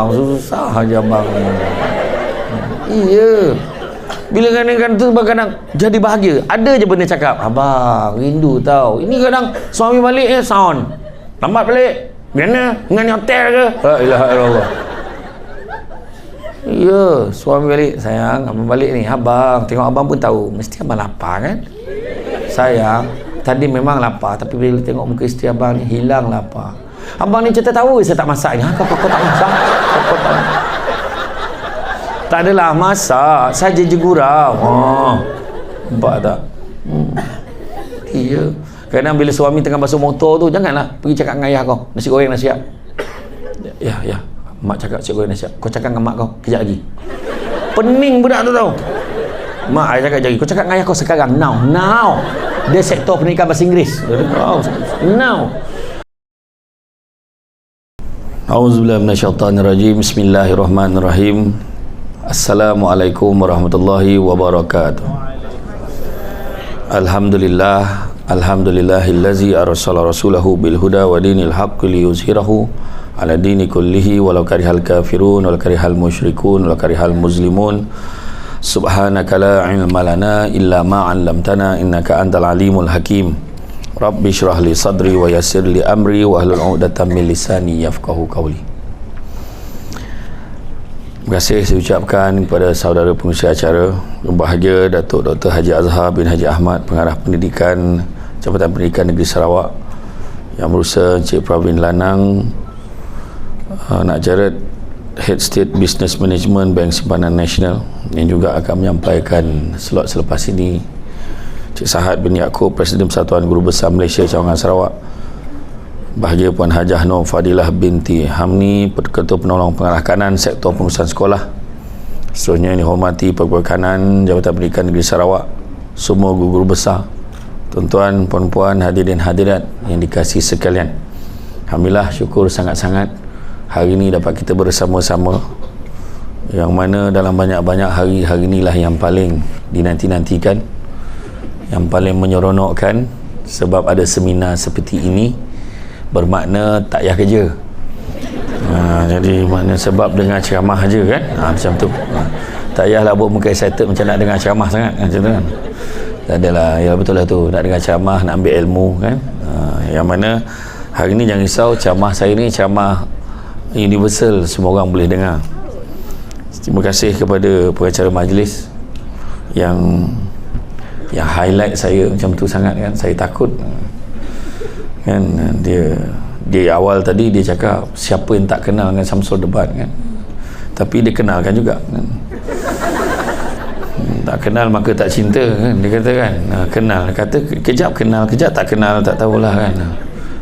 abang, susah aja abang. Iya. Bila kadang-kadang tu kadang jadi bahagia, ada je benda cakap, abang rindu tau. Ini kadang suami balik sound lambat balik, mana dengan hotel ke, la ilaha illallah. Ya, suami balik, sayang abang balik ni, abang tengok abang pun tahu mesti abang lapar kan. Sayang, tadi memang lapar, tapi bila tengok muka isteri abang ni hilang lapar. Abang ni cerita tahu saya tak masak ni. Kau tak masak, kau tak. Tak adalah masak, saja je gurau. Nampak tak? Iya. Kadang bila suami tengah basuh motor tu, janganlah pergi cakap dengan ayah kau, nasi goreng dah siap. Ya, mak cakap nasi goreng dah siap. Kau cakap dengan mak kau, kejap lagi. Pening budak tu tau. Mak, ayah cakap kejap lagi. Kau cakap dengan ayah kau sekarang, now. Dia sektor pendidikan bahasa Inggeris. Now. Auzubillahi minasyaitanirrajim. Bismillahirrahmanirrahim. Assalamualaikum warahmatullahi wabarakatuh. Alhamdulillahillazi arsala rasulahu bil huda wa dinil haqqi liyuzhirahu ala dini kullihi walau karihal kafirun walau karihal musyrikun walau karihal muslimun. Subhanaka la ilma lana illa ma 'allamtana innaka antal alimul hakim. Rabbi shrah li sadri wa yassir li amri wa hlul 'uqdatam min lisani yafqahu qawli. Terima kasih saya ucapkan kepada saudara pengurusi acara berbahagia Datuk Dr. Haji Azhar bin Haji Ahmad, Pengarah Pendidikan Jabatan Pendidikan Negeri Sarawak, Yang Berusaha Encik Pravin Lanang, Nak Jared Head State Business Management Bank Simpanan Nasional, yang juga akan menyampaikan slot selepas ini Encik Sahad bin Yaakob, Presiden Persatuan Guru Besar Malaysia Cawangan Sarawak, Bahagia Puan Hajah Nur Fadilah binti Hamni, Ketua Penolong Pengarah Kanan Sektor Pengurusan Sekolah. Seterusnya yang dihormati Pegawai Kanan Jabatan Pendidikan Negeri Sarawak, semua guru-guru besar, tuan-tuan, puan-puan, hadirin hadirat yang dikasihi sekalian. Alhamdulillah, syukur sangat-sangat hari ini dapat kita bersama-sama, yang mana dalam banyak-banyak hari inilah yang paling dinanti-nantikan, yang paling menyeronokkan, sebab ada seminar seperti ini bermakna tak payah kerja. Jadi makna sebab dengar ceramah je kan, macam tu. Tak payahlah buat muka excited macam nak dengar ceramah sangat, macam tu kan. Tak adalah, ya betul lah tu, nak dengar ceramah, nak ambil ilmu kan. Yang mana hari ni jangan risau, ceramah saya ni ceramah universal, semua orang boleh dengar. Terima kasih kepada pengacara majlis yang highlight saya macam tu sangat kan. Saya takut kan, dia awal tadi dia cakap siapa yang tak kenal dengan Samsul Debat kan, tapi dia kenalkan juga kan. Tak kenal maka tak cinta kan, dia kata kan. Kenal, kata kejap kenal, kejap tak kenal, tak tahulah kan.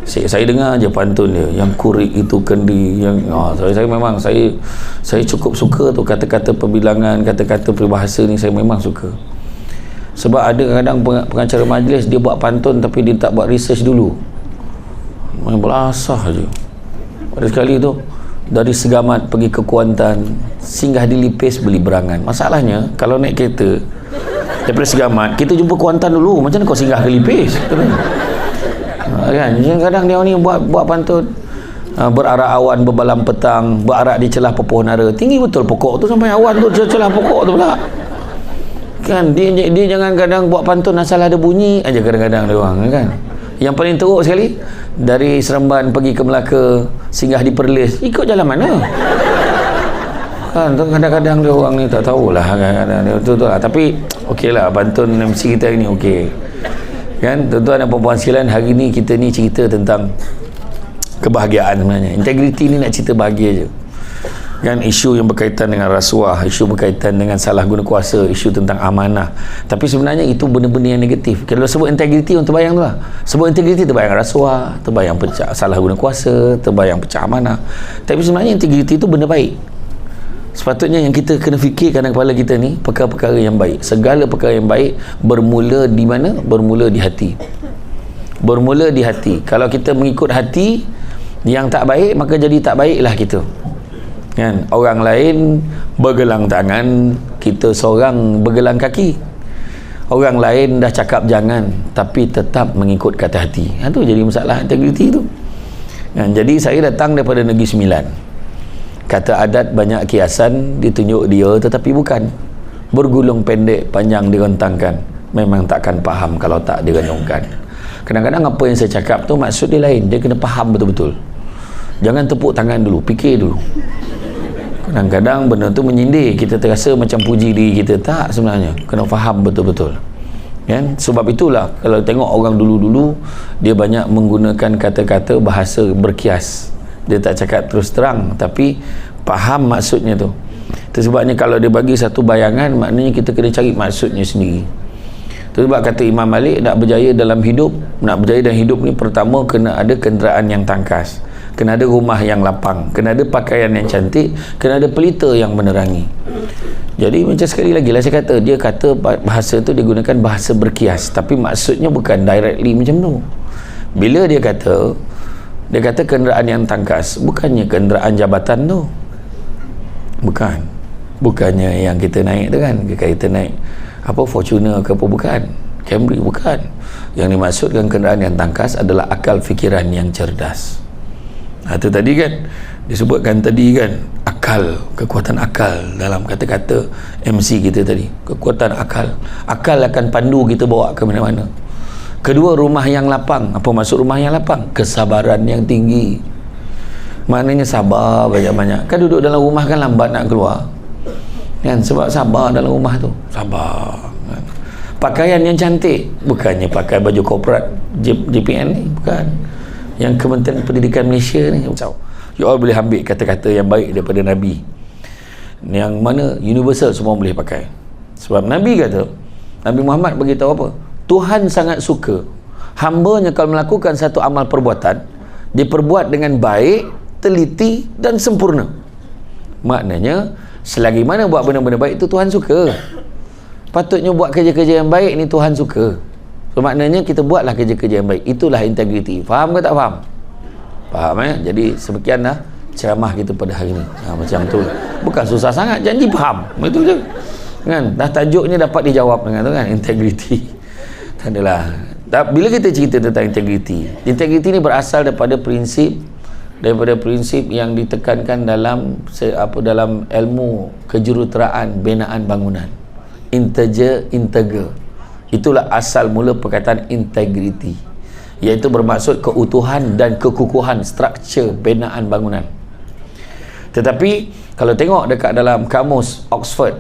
Saya dengar je pantun dia, yang kurik itu kendi, yang saya memang saya cukup suka tu kata-kata perbilangan, kata-kata peribahasa ni, saya memang suka. Sebab ada kadang pengacara majlis dia buat pantun tapi dia tak buat research dulu, main belasah je. Ada sekali tu dari Segamat pergi ke Kuantan, singgah di Lipis beli berangan. Masalahnya kalau naik kereta daripada Segamat, kita jumpa Kuantan dulu, macam mana kau singgah ke Lipis kan? Kadang dia ni buat pantun, berarak awan berbalam petang, berarak di celah pepohon ara. Tinggi betul pokok tu sampai awan tu celah pokok tu pula kan. Dia jangan kadang buat pantun asal ada bunyi aja kadang-kadang dia orang kan. Yang paling teruk sekali, dari Seremban pergi ke Melaka, singgah di Perlis, ikut jalan mana kan. Kadang-kadang dia orang ni tak tahulah, kadang-kadang dia betul-betul lah. Tapi okey lah, pantun MC kita ni okey kan. Tuan-tuan dan puan-puan sekalian, hari ni kita ni cerita tentang kebahagiaan sebenarnya. Integriti ni nak cerita bahagia je kan. Isu yang berkaitan dengan rasuah, isu berkaitan dengan salah guna kuasa, isu tentang amanah. Tapi sebenarnya itu benda-benda yang negatif. Kalau sebut integriti, orang terbayang tu lah. Sebut integriti terbayang rasuah, terbayang pecah salah guna kuasa, terbayang pecah amanah. Tapi sebenarnya integriti itu benda baik. Sepatutnya yang kita kena fikirkan dalam kepala kita ni perkara-perkara yang baik. Segala perkara yang baik bermula di mana? Bermula di hati. Bermula di hati. Kalau kita mengikut hati yang tak baik, maka jadi tak baiklah kita kan. Orang lain bergelang tangan, kita seorang bergelang kaki. Orang lain dah cakap jangan, tapi tetap mengikut kata hati. Itu jadi masalah integriti tu kan. Jadi saya datang daripada Negeri Sembilan Kata adat banyak kiasan ditunjuk dia, tetapi bukan. Bergulung pendek, panjang direntangkan. Memang takkan faham kalau tak direnungkan. Kadang-kadang apa yang saya cakap tu maksud dia lain. Dia kena faham betul-betul. Jangan tepuk tangan dulu, fikir dulu. Kadang-kadang benda tu menyindir, kita terasa macam puji diri kita. Tak, sebenarnya kena faham betul-betul. Kan? Sebab itulah kalau tengok orang dulu-dulu, dia banyak menggunakan kata-kata bahasa berkias. Dia tak cakap terus terang, tapi faham maksudnya tu. Itu sebabnya kalau dia bagi satu bayangan, maknanya kita kena cari maksudnya sendiri. Itu sebab kata Imam Malik, nak berjaya dalam hidup ni pertama kena ada kenderaan yang tangkas, kena ada rumah yang lapang, kena ada pakaian yang cantik, kena ada pelita yang menerangi. Jadi macam sekali lagi lah saya kata, dia kata bahasa tu dia gunakan bahasa berkias, tapi maksudnya bukan directly macam tu. Bila dia kata kenderaan yang tangkas, bukannya kenderaan jabatan tu, bukannya yang kita naik tu kan, kita naik apa Fortuner ke apa, bukan, Camry, bukan. Yang dimaksudkan kenderaan yang tangkas adalah akal fikiran yang cerdas. Itu tadi kan disebutkan tadi kan, akal, kekuatan akal dalam kata-kata MC kita tadi, kekuatan akal akan pandu kita bawa ke mana-mana. Kedua, rumah yang lapang. Apa maksud rumah yang lapang? Kesabaran yang tinggi. Maknanya sabar banyak-banyak. Kan duduk dalam rumah kan lambat nak keluar kan, sebab sabar dalam rumah tu, sabar kan. Pakaian yang cantik, bukannya pakai baju korporat JPN ni, bukan, yang Kementerian Pendidikan Malaysia ni. You all boleh ambil kata-kata yang baik daripada Nabi, yang mana universal, semua boleh pakai. Sebab Nabi kata, Nabi Muhammad beritahu apa? Tuhan sangat suka hamba-Nya kalau melakukan satu amal perbuatan, diperbuat dengan baik, teliti dan sempurna. Maknanya selagi mana buat benda-benda baik itu Tuhan suka. Patutnya buat kerja-kerja yang baik ni Tuhan suka. So, maknanya kita buatlah kerja-kerja yang baik. Itulah integriti. Faham ke tak faham? Faham Jadi sekianlah ceramah kita pada hari ni. Macam tu. Bukan susah sangat, janji faham. Betul je. Kan? Dah tajuknya dapat dijawab dengan tu kan, integriti. Tak adalah. Bila kita cerita tentang integriti ni berasal daripada prinsip yang ditekankan dalam ilmu kejuruteraan binaan bangunan. Integer. Itulah asal mula perkataan integriti, iaitu bermaksud keutuhan dan kekukuhan struktur binaan bangunan. Tetapi kalau tengok dekat dalam kamus Oxford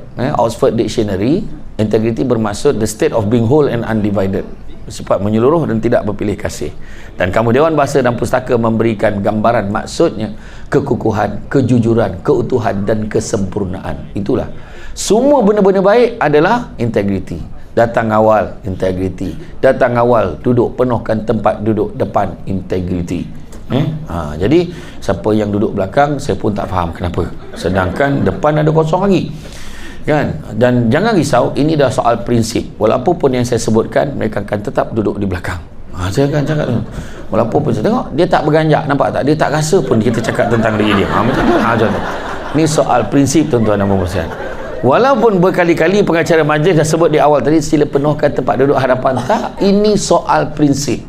Dictionary, integrity bermaksud the state of being whole and undivided, bersifat menyeluruh dan tidak berpilih kasih. Dan Kamus Dewan Bahasa dan Pustaka memberikan gambaran maksudnya kekukuhan, kejujuran, keutuhan dan kesempurnaan. Itulah semua benda-benda baik adalah integriti. Datang awal, integriti. Datang awal, duduk, penuhkan tempat duduk depan, integriti. Jadi siapa yang duduk belakang, saya pun tak faham kenapa, sedangkan depan ada kosong lagi kan. Dan jangan risau, ini dah soal prinsip. Walaupun pun yang saya sebutkan, mereka akan tetap duduk di belakang. Saya akan cakap walaupun pun, tengok dia tak berganjak, nampak tak, dia tak rasa pun kita cakap tentang diri dia. Macam tu macam tu. Ini soal prinsip, tuan-tuan dan puan-puan. Walaupun berkali-kali pengacara majlis dah sebut di awal tadi, sila penuhkan tempat duduk hadapan, tak, ini soal prinsip.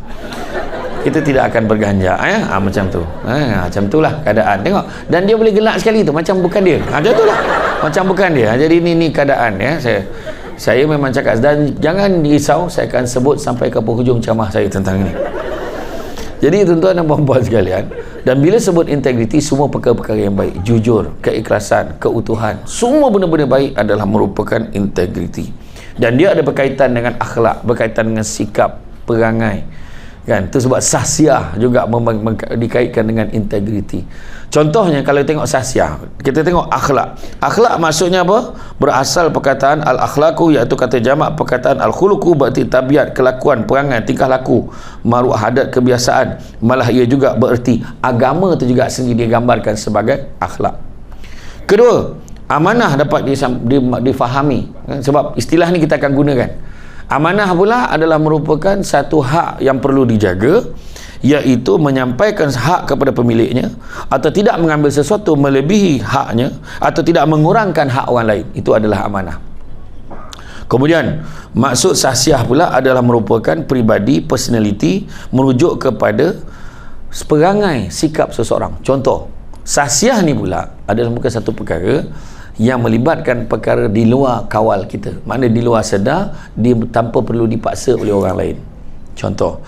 Kita tidak akan berganjak macam tu. Macam itulah keadaan. Tengok, dan dia boleh gelak sekali tu, macam bukan dia. Macam itulah, macam bukan dia. Jadi ini keadaan saya memang cakap, dan jangan risau, saya akan sebut sampai ke penghujung ceramah saya tentang ini. Jadi tuan-tuan dan puan-puan sekalian, dan bila sebut integriti, semua perkara-perkara yang baik, jujur, keikhlasan, keutuhan, semua benda-benda baik adalah merupakan integriti. Dan dia ada berkaitan dengan akhlak, berkaitan dengan sikap, perangai kan. Itu sebab sahsiah juga dikaitkan dengan integriti. Contohnya kalau tengok sahsiah, kita tengok akhlak. Akhlak maksudnya apa? Berasal perkataan al-akhlaqu, iaitu kata jamak perkataan al-khuluqu, berarti tabiat, kelakuan, perangai, tingkah laku, maruah, adat, kebiasaan. Malah ia juga bererti agama itu juga sendiri digambarkan sebagai akhlak. Kedua, amanah dapat difahami, sebab istilah ni kita akan gunakan. Amanah pula adalah merupakan satu hak yang perlu dijaga, iaitu menyampaikan hak kepada pemiliknya, atau tidak mengambil sesuatu melebihi haknya, atau tidak mengurangkan hak orang lain. Itu adalah amanah. Kemudian maksud sahsiah pula adalah merupakan pribadi, personality, merujuk kepada perangai, sikap seseorang. Contoh, Sahsiah ni pula adalah bukan satu perkara yang melibatkan perkara di luar kawal kita, makna di luar sedar, tanpa perlu dipaksa oleh orang lain. Contoh,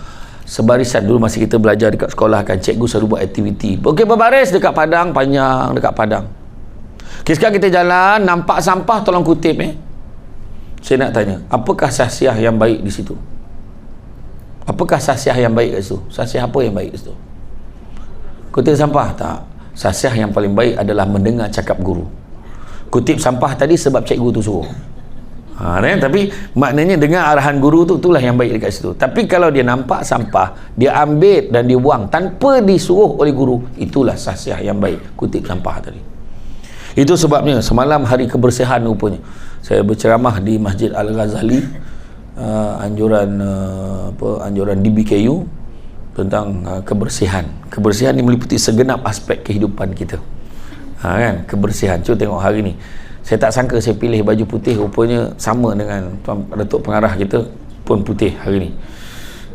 sebarisan dulu masa kita belajar dekat sekolah kan, cikgu selalu buat aktiviti, okey berbaris dekat padang, panjang dekat padang. Okay, sekarang kita jalan, nampak sampah, tolong kutip saya nak tanya, apakah sahsiah yang baik di situ? Apakah sahsiah yang baik kat situ? Sahsiah apa yang baik kat situ? Kutip sampah? Tak. Sahsiah yang paling baik adalah mendengar cakap guru. Kutip sampah tadi sebab cikgu tu suruh. Tapi maknanya dengar arahan guru tu, itulah yang baik dekat situ. Tapi kalau dia nampak sampah, dia ambil dan dia buang tanpa disuruh oleh guru, itulah sahsiah yang baik, kutip sampah tadi. Itu sebabnya semalam hari kebersihan rupanya saya berceramah di Masjid Al-Ghazali, anjuran DBKU tentang kebersihan. Kebersihan ini meliputi segenap aspek kehidupan kita. Kan, kebersihan. Cuba tengok hari ni, saya tak sangka saya pilih baju putih, rupanya sama dengan Datuk Pengarah kita pun putih hari ni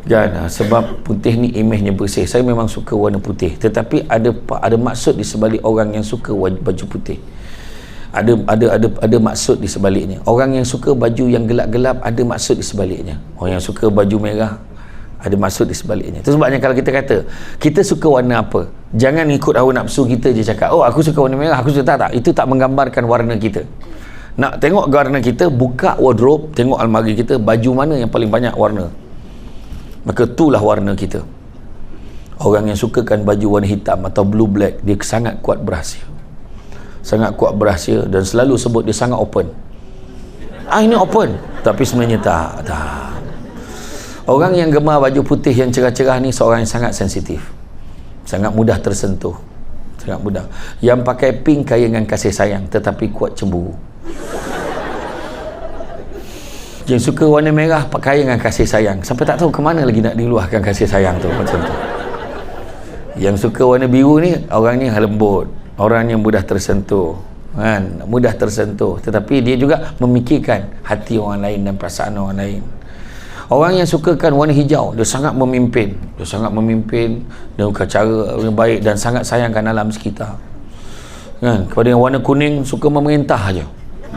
kan, sebab putih ni imejnya bersih. Saya memang suka warna putih, tetapi ada maksud di sebalik orang yang suka baju putih. Ada maksud di sebaliknya. Orang yang suka baju yang gelap-gelap, ada maksud di sebaliknya. Orang yang suka baju merah, ada maksud di sebaliknya. Itu sebabnya kalau kita kata kita suka warna apa, jangan ikut hawa nafsu kita je cakap, oh aku suka warna merah, aku suka, tak. Itu tak menggambarkan warna kita. Nak tengok warna kita, buka wardrobe, tengok almari kita, baju mana yang paling banyak warna, maka itulah warna kita. Orang yang sukakan baju warna hitam atau blue black, dia sangat kuat berahsia, sangat kuat berahsia, dan selalu sebut dia sangat open. Ini open, tapi sebenarnya tak. Orang yang gemar baju putih yang cerah-cerah ni seorang yang sangat sensitif, sangat mudah tersentuh, sangat mudah. Yang pakai pink kaya dengan kasih sayang, tetapi kuat cemburu. Yang suka warna merah pakai dengan kasih sayang, sampai tak tahu ke mana lagi nak diluahkan kasih sayang tu, macam tu. Yang suka warna biru ni, orang ni lembut, orang yang mudah tersentuh, kan, mudah tersentuh, tetapi dia juga memikirkan hati orang lain dan perasaan orang lain. Orang yang sukakan warna hijau, dia sangat memimpin, dengan cara yang baik dan sangat sayangkan alam sekitar, kan. Kepada yang warna kuning, suka memerintah aja,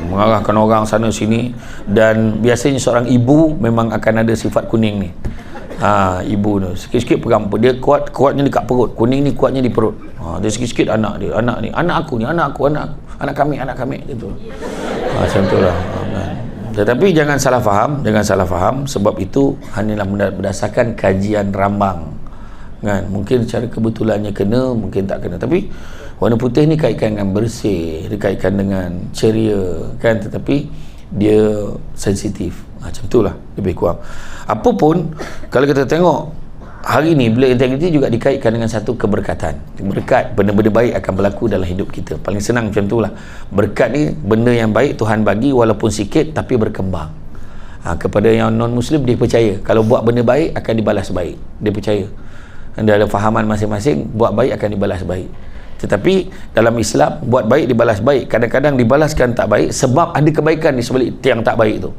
mengarahkan orang sana sini, dan biasanya seorang ibu memang akan ada sifat kuning ni. Ibu tu sikit-sikit pegang, dia kuatnya dekat perut, kuning ni kuatnya di perut. Dia sikit-sikit anak dia, anak kami gitu. Macam tu lah. Tetapi jangan salah faham, sebab itu hanyalah berdasarkan kajian rambang, kan. Mungkin secara kebetulannya kena, mungkin tak kena. Tapi warna putih ni kaitkan dengan bersih, dikaitkan dengan ceria, kan, tetapi dia sensitif. Macam itulah lebih kurang. Apapun, kalau kita tengok hari ni, bila integriti juga dikaitkan dengan satu keberkatan. Berkat, benda-benda baik akan berlaku dalam hidup kita. Paling senang macam itulah. Berkat ni benda yang baik Tuhan bagi, walaupun sikit tapi berkembang. Kepada yang non-Muslim, dia percaya kalau buat benda baik akan dibalas baik. Dia percaya. Dalam fahaman masing-masing, buat baik akan dibalas baik. Tetapi dalam Islam, buat baik dibalas baik. Kadang-kadang dibalaskan tak baik sebab ada kebaikan di sebalik yang tak baik tu.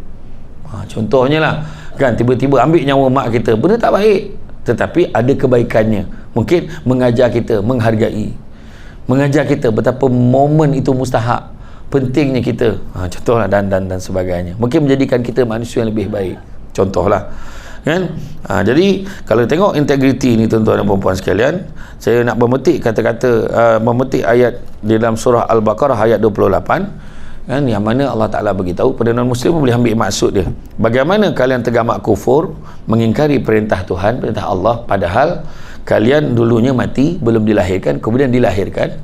Contohnya lah, kan, tiba-tiba ambil nyawa mak kita, benda tak baik, tetapi ada kebaikannya. Mungkin mengajar kita menghargai, mengajar kita betapa momen itu mustahak, pentingnya kita, contohlah, dan sebagainya. Mungkin menjadikan kita manusia yang lebih baik, contohlah, kan. Jadi kalau tengok integriti ni, tuan-tuan dan puan-puan sekalian, saya nak memetik kata-kata, memetik ayat di dalam surah Al-Baqarah ayat 28, kan, yang mana Allah Ta'ala beritahu pada non-Muslim boleh ambil maksud dia. Bagaimana kalian tergamak kufur, mengingkari perintah Tuhan, perintah Allah, padahal kalian dulunya mati, belum dilahirkan, kemudian dilahirkan,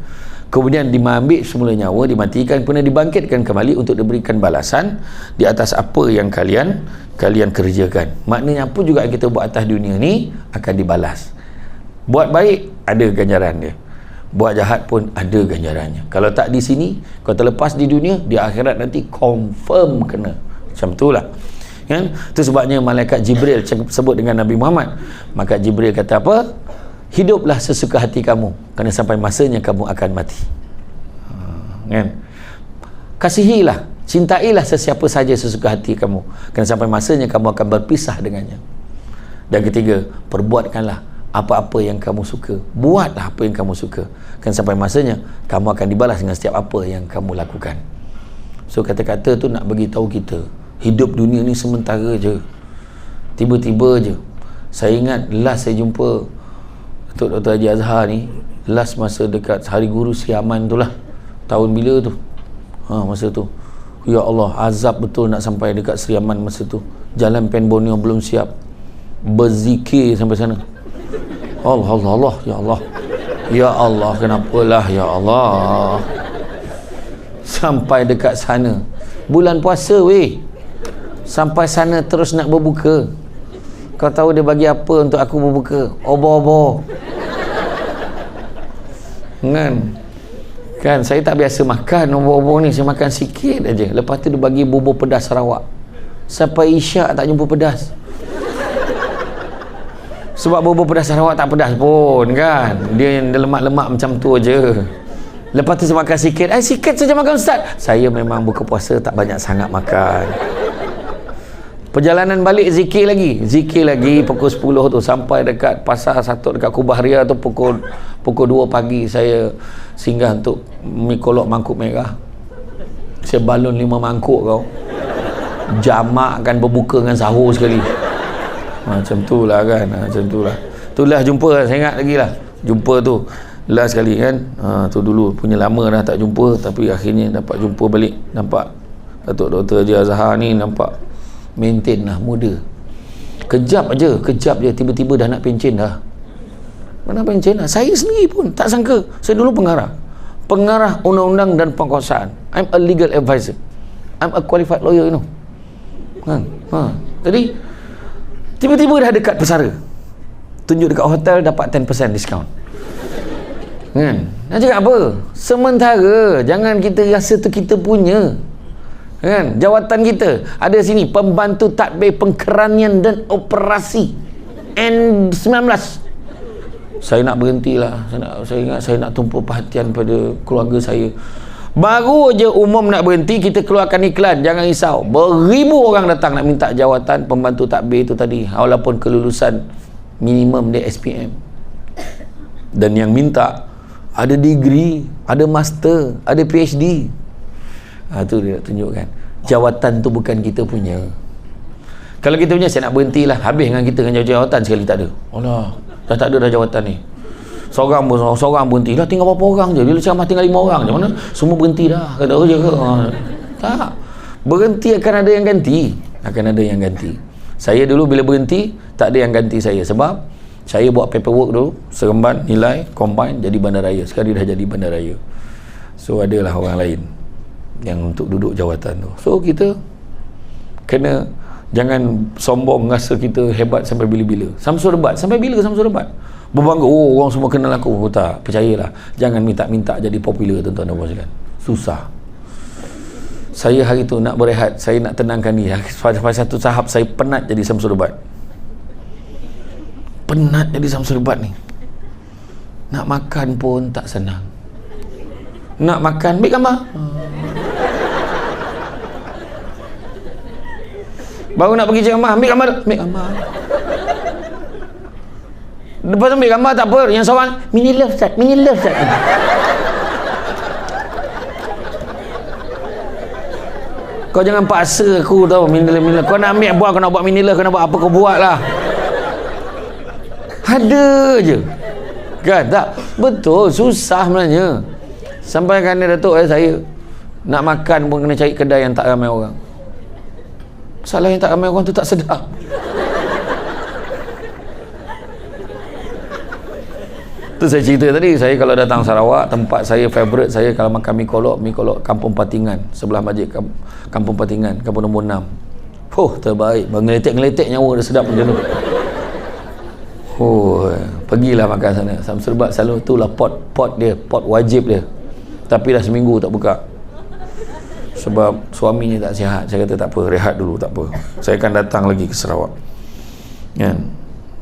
kemudian diambil semula nyawa, dimatikan, kemudian dibangkitkan kembali untuk diberikan balasan di atas apa yang kalian kerjakan. Maknanya apa juga yang kita buat atas dunia ni akan dibalas. Buat baik ada ganjaran dia, buat jahat pun ada ganjarannya. Kalau tak di sini, kalau terlepas di dunia, di akhirat nanti confirm kena. Macam itulah, kan. Itu sebabnya malaikat Jibril sebut dengan Nabi Muhammad. Maka Jibril kata apa? Hiduplah sesuka hati kamu, kerana sampai masanya kamu akan mati, kan. Kasihilah, cintailah sesiapa saja sesuka hati kamu, kerana sampai masanya kamu akan berpisah dengannya. Dan ketiga, perbuatkanlah apa-apa yang kamu suka. Buatlah apa yang kamu suka. Kan sampai masanya kamu akan dibalas dengan setiap apa yang kamu lakukan. So kata-kata tu nak bagi tahu kita, hidup dunia ni sementara je. Tiba-tiba je. Saya ingat last saya jumpa Datuk Dr. Haji Azhar ni, last masa dekat Hari Guru Sri Aman tu lah. Tahun bila tu? Masa tu. Ya Allah, azab betul nak sampai dekat Sri Aman masa tu. Jalan Pen Borneo belum siap. Berzikir sampai sana. Allah, Allah, Allah, ya Allah. Ya Allah, kenapalah ya Allah. Sampai dekat sana. Bulan puasa weh. Sampai sana terus nak berbuka. Kau tahu dia bagi apa untuk aku berbuka? Obor-obor. Kan saya tak biasa makan obor-obor ni. Saya makan sikit aja. Lepas tu dia bagi bubur pedas Sarawak. Sampai isyak tak jumpa pedas. Sebab bubur pedas Sarawak tak pedas pun kan. Dia lemak-lemak macam tu aja. Lepas tu saya makan sikit. Sikit saja makan Ustaz. Saya memang buka puasa tak banyak sangat makan. Perjalanan balik zikir lagi pukul 10 tu sampai dekat pasar satu dekat Kubah Ria tu pukul 2 pagi saya singgah untuk mi kolok mangkuk merah. Saya balun 5 mangkuk kau. Jamak kan berbuka dengan sahur sekali. Macam tu lah kan. Macam tu lah. Itulah jumpa, saya ingat lagi lah. Jumpa tu last sekali kan. Tu dulu punya lama dah tak jumpa. Tapi akhirnya dapat jumpa balik. Nampak Datuk Dr. Haji Azhar ni nampak maintain lah, muda. Kejap je tiba-tiba dah nak pencen dah. Mana pencen dah? Saya sendiri pun tak sangka. Saya dulu pengarah undang-undang dan penguasaan. I'm a legal advisor. I'm a qualified lawyer, you know. Jadi tiba-tiba dah dekat pesara. Tunjuk dekat hotel dapat 10% diskaun. Kan? Nak cakap apa? Sementara jangan kita rasa tu kita punya. Kan? Jawatan kita ada sini pembantu tadbir pengkeranian dan operasi N19. Saya nak berhentilah. Saya ingat saya nak tumpu perhatian pada keluarga saya. Baru je umum nak berhenti, kita keluarkan iklan. Jangan risau, beribu orang datang nak minta jawatan pembantu tadbir itu tadi, walaupun kelulusan minimum dia SPM. Dan yang minta ada degree, ada master, ada PhD. Tu dia nak tunjukkan jawatan tu bukan kita punya. Kalau kita punya, saya nak berhentilah, habis dengan kita dengan jawatan sekali tak ada. Alah, dah tak ada dah jawatan ni. Seorang berhenti dah, tinggal berapa orang je. Bila ceramah tinggal 5 orang je, mana semua berhenti dah, kata je ke? Tak, berhenti akan ada yang ganti. Saya dulu bila berhenti tak ada yang ganti saya, sebab saya buat paperwork dulu, Seremban, nilai, combine, jadi bandaraya. Sekarang dah jadi bandaraya. So adalah orang lain yang untuk duduk jawatan tu. So kita kena jangan sombong rasa kita hebat sampai bila-bila. Samsul Debat sampai bila Samsul Debat? Berbangga, orang semua kenal aku. Tak, percayalah, jangan minta-minta jadi popular, tuan-tuan dan puan-puan. Susah. Saya hari tu nak berehat, saya nak tenangkan dia. Pada satu tahap saya penat jadi Samsul Debat. Penat jadi Samsul Debat ni. Nak makan pun tak senang. Nak makan, ambil gambar. Baru nak pergi ceramah, ambil gambar. Lepas tu ambil gambar tak apa. Yang seorang, mini love Ustaz. Kau jangan paksa aku tau, mini love. Kau nak ambil buat, kau nak buat mini love, kau nak buat apa kau buat lah. Ada je. Kan tak? Betul, susah sebenarnya. Sampai kan Datuk saya nak makan pun kena cari kedai yang tak ramai orang. Salah yang tak ramai orang tu tak sedap. Tu saya cerita tadi, saya kalau datang Sarawak, tempat saya favourite saya kalau makan mi kolok Kampung Patingan, sebelah masjid Kampung Patingan, kampung nombor 6. Terbaik. Ngeletek nyawa dah sedap macam tu. Pergilah makan sana. Samsul Debat selalu tu lah pot wajib dia. Tapi dah seminggu tak buka. Sebab suaminya tak sihat. Saya kata tak apa, rehat dulu, tak apa. Saya akan datang lagi ke Sarawak. Kan?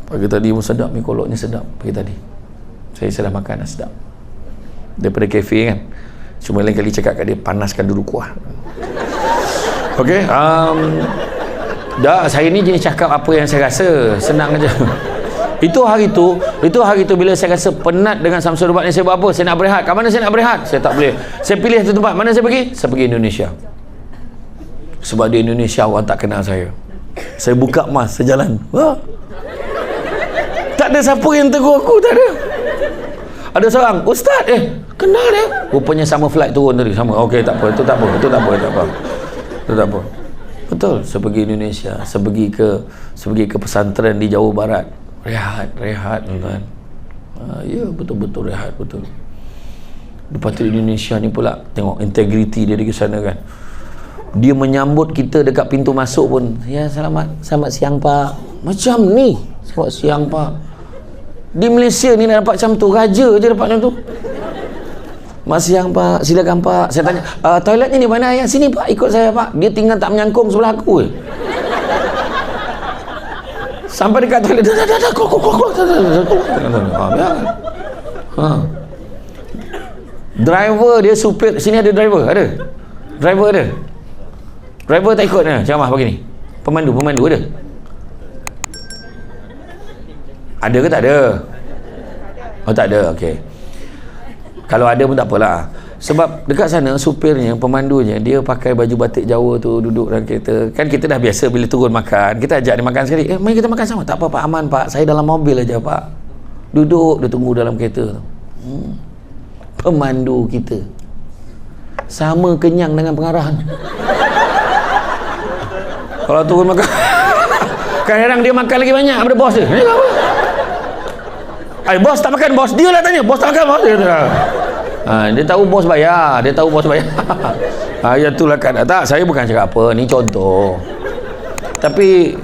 Pagi tadi pun sedap, mi koloknya sedap pagi tadi. Saya sudah makan dah sedap. Daripada kafe kan. Cuma lain kali cakap kat dia, panaskan dulu kuah. Okey, dah saya ni jenis cakap apa yang saya rasa, senang aja. Itu hari tu bila saya rasa penat dengan Samsul Debat ni, saya buat apa? Saya nak berehat. Kat mana saya nak berehat? Saya tak boleh. Saya pilih satu tempat. Mana saya pergi? Saya pergi Indonesia. Sebab di Indonesia orang tak kenal saya. Saya buka mas, saya jalan. Wah. Tak ada siapa yang tegur aku, tak ada. Ada seorang, ustaz, kenal dia. Rupanya sama flight turun tadi, sama. Okey, tak apa, itu tak apa. Betul, saya pergi Indonesia, saya pergi ke pesantren di Jawa Barat. Rehat tuan. Ya, betul-betul rehat, betul. Lepas tu Indonesia ni pula tengok integriti dia di sana kan. Dia menyambut kita dekat pintu masuk pun. Ya, selamat siang Pak. Macam ni. Selamat siang Pak. Di Malaysia ni nak dapat macam tu, raja je dapat macam tu. Mak siang Pak, silakan Pak. Saya tanya, toiletnya di mana? Ya, sini Pak, ikut saya Pak. Dia tinggal tak menyangkung sebelah aku. Sampai dekat toilet, dah, keluar. Driver dia, supir, sini ada driver, ada. Driver tak ikut ceramah pagi ni. Pemandu ada. Ada ke tak ada? Oh, tak ada. Okey. Kalau ada pun tak apalah. Sebab dekat sana supirnya, pemandunya, dia pakai baju batik Jawa tu, duduk dalam kereta. Kan kita dah biasa bila turun makan, kita ajak dia makan sekali. Mari kita makan sama. Tak apa Pak, aman Pak. Saya dalam mobil aja Pak. Duduk, dia tunggu dalam kereta tu. Pemandu kita sama kenyang dengan pengarahan. Kalau turun makan kadang-kadang dia makan lagi banyak daripada bos dia. Bos tak makan, bos dia lah tanya, bos tak makan, bos dia dia tahu bos bayar. Ya itulah kan. Tak, saya bukan cakap apa, ni contoh. Tapi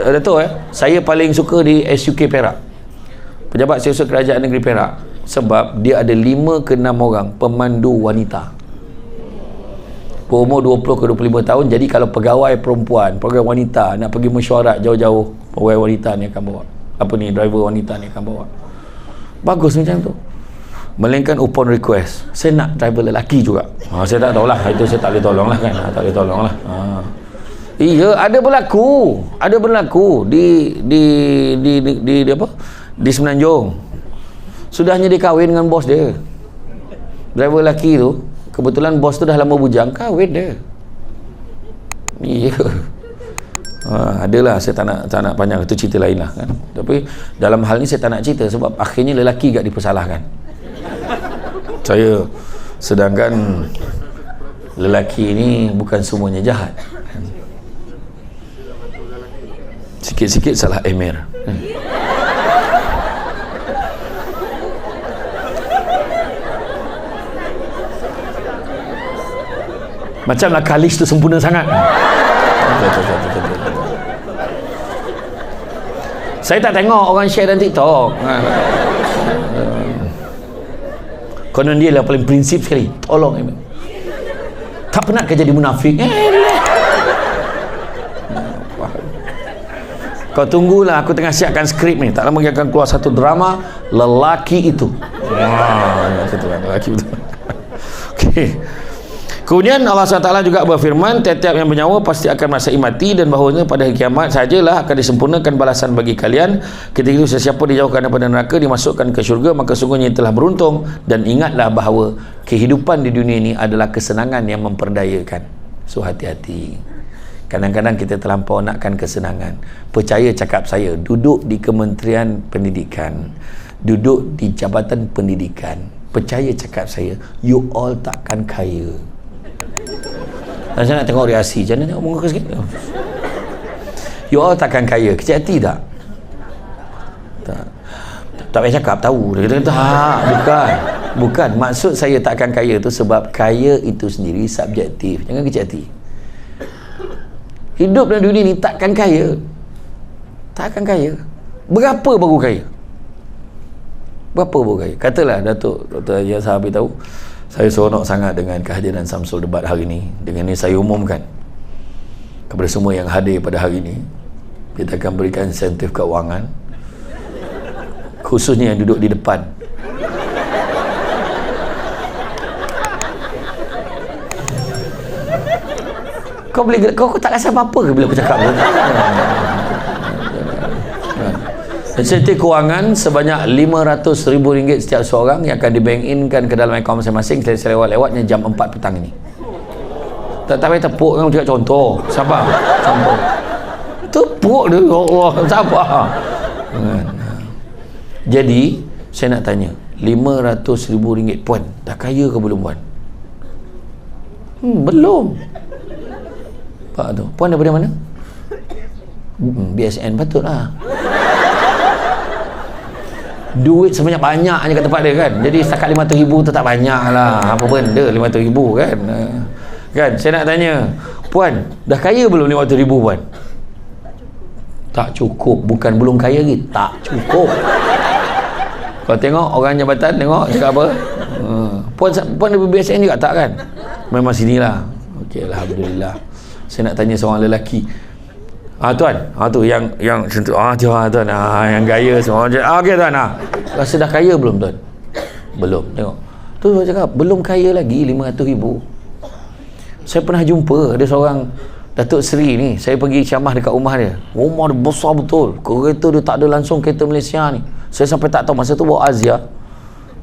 Dato', saya paling suka di SUK Perak, Pejabat Siasat Kerajaan Negeri Perak, sebab dia ada 5 ke 6 orang pemandu wanita berumur 20 ke 25 tahun. Jadi kalau pegawai perempuan, pegawai wanita nak pergi mesyuarat jauh-jauh, pegawai wanita ni akan bawa. Driver wanita ni akan bawa. Bagus macam tu. Melainkan upon request, saya nak driver lelaki juga. Saya tak tahulah, itu saya tak boleh tolong lah kan. Tak boleh tolong lah. Iya, ada berlaku di apa? Di Semenanjung. Sudahnya dia kahwin dengan bos dia. Driver lelaki tu, kebetulan bos tu dah lama bujang, kahwin dia. Iya. Adalah, saya tak nak panjang, itu cerita lain lah kan. Tapi dalam hal ni saya tak nak cerita sebab akhirnya lelaki gak dipersalahkan. Saya, sedangkan lelaki ni bukan semuanya jahat. Sikit-sikit salah emir. Macamlah Khalis tu sempurna sangat. Saya tak tengok orang share dalam TikTok. Konon dia lah paling prinsip sekali. Tolong Emil. Tak pernah ke jadi munafik. Kau tunggulah, aku tengah siapkan skrip ni. Tak lama lagi akan keluar satu drama lelaki itu. Lelaki itu. Okey. Kemudian Allah SWT juga berfirman, tiap-tiap yang bernyawa pasti akan merasai mati, dan bahawanya pada hari kiamat sajalah akan disempurnakan balasan bagi kalian. Ketika itu sesiapa dijauhkan daripada neraka dimasukkan ke syurga, maka sungguhnya telah beruntung. Dan ingatlah bahawa kehidupan di dunia ini adalah kesenangan yang memperdayakan. So hati-hati. Kadang-kadang kita terlampau nakkan kesenangan. Percaya cakap saya, duduk di Kementerian Pendidikan, duduk di Jabatan Pendidikan, percaya cakap saya, you all takkan kaya. Dan saya nak tengok reaksi. Jangan tengok muka sikit. You all takkan kaya. Kecil hati tak? Tak payah cakap, tahu. Dia kata, bukan. Maksud saya takkan kaya tu sebab kaya itu sendiri subjektif. Jangan kecil hati. Hidup dalam dunia ni takkan kaya. Takkan kaya. Berapa baru kaya? Katalah Datuk Dr. Yasha tahu, saya seronok sangat dengan kehadiran Samsul Debat hari ini. Dengan ini saya umumkan kepada semua yang hadir pada hari ini, kita akan berikan insentif keuangan, khususnya yang duduk di depan. Kau tak rasa apa-apa ke bila aku cakap tu? Fasiliti kewangan sebanyak RM500,000 setiap seorang yang akan di-bank-inkan ke dalam akaun masing-masing selewat-lewatnya jam 4 petang ini. Tak payah tepuk kan, cakap contoh. Sabar. Contoh. Tepuk dia, ya Allah. Sabar. Jadi, saya nak tanya, RM500,000, puan, dah kaya ke belum, puan? Belum. Pak tu, puan daripada mana? BSN, patutlah. Duit sebanyak-banyaknya kat tempat dia kan. Jadi setakat RM500,000 tu tak banyak lah. Apa benda RM500,000 kan. Kan, saya nak tanya, puan, dah kaya belum RM500,000, puan? Tak cukup. Bukan belum kaya lagi, tak cukup. Kau tengok orang jabatan, tengok cakap apa? Puan dari BSN juga tak kan? Memang sinilah. Okey, alhamdulillah. Saya nak tanya seorang lelaki. Tuan, tu yang tuan, yang gaya semua. Okey tuan, rasa dah kaya belum, tuan? Belum. Tengok. Tu saya cakap, belum kaya lagi RM500,000. Saya pernah jumpa ada seorang Datuk Seri ni, saya pergi ceramah dekat rumah dia. Rumah dia besar betul. Kereta dia tak ada langsung kereta Malaysia ni. Saya sampai tak tahu, masa tu bawa Azia,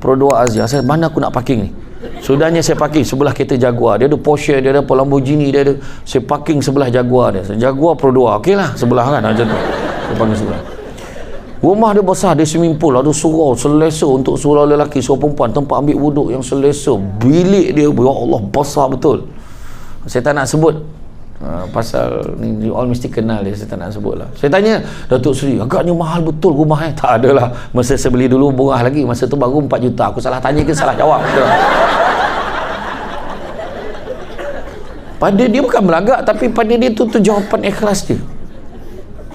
Pro 2 Azia. Saya, mana aku nak parking ni? Sudahnya saya parking sebelah kereta Jaguar. Dia ada Porsche, dia ada Lamborghini, dia ada. Saya parking sebelah Jaguar dia. Jaguar Pro 2. Okey lah, sebelah kan. Macam tu. Saya parking sebelah. Rumah dia besar, dia swimming pool, ada surau selesa untuk surau lelaki, surau perempuan, tempat ambil wuduk yang selesa. Bilik dia, ya Allah, besar betul. Saya tak nak sebut pasal ni, you all mesti kenal dia, saya tak nak sebut lah. Saya tanya Datuk Seri, agaknya mahal betul rumah tak adalah, masa saya beli dulu murah lagi, masa tu baru 4 juta. Aku salah tanya ke salah jawab? Pada dia bukan melagak, tapi pada dia tu jawapan ikhlas dia.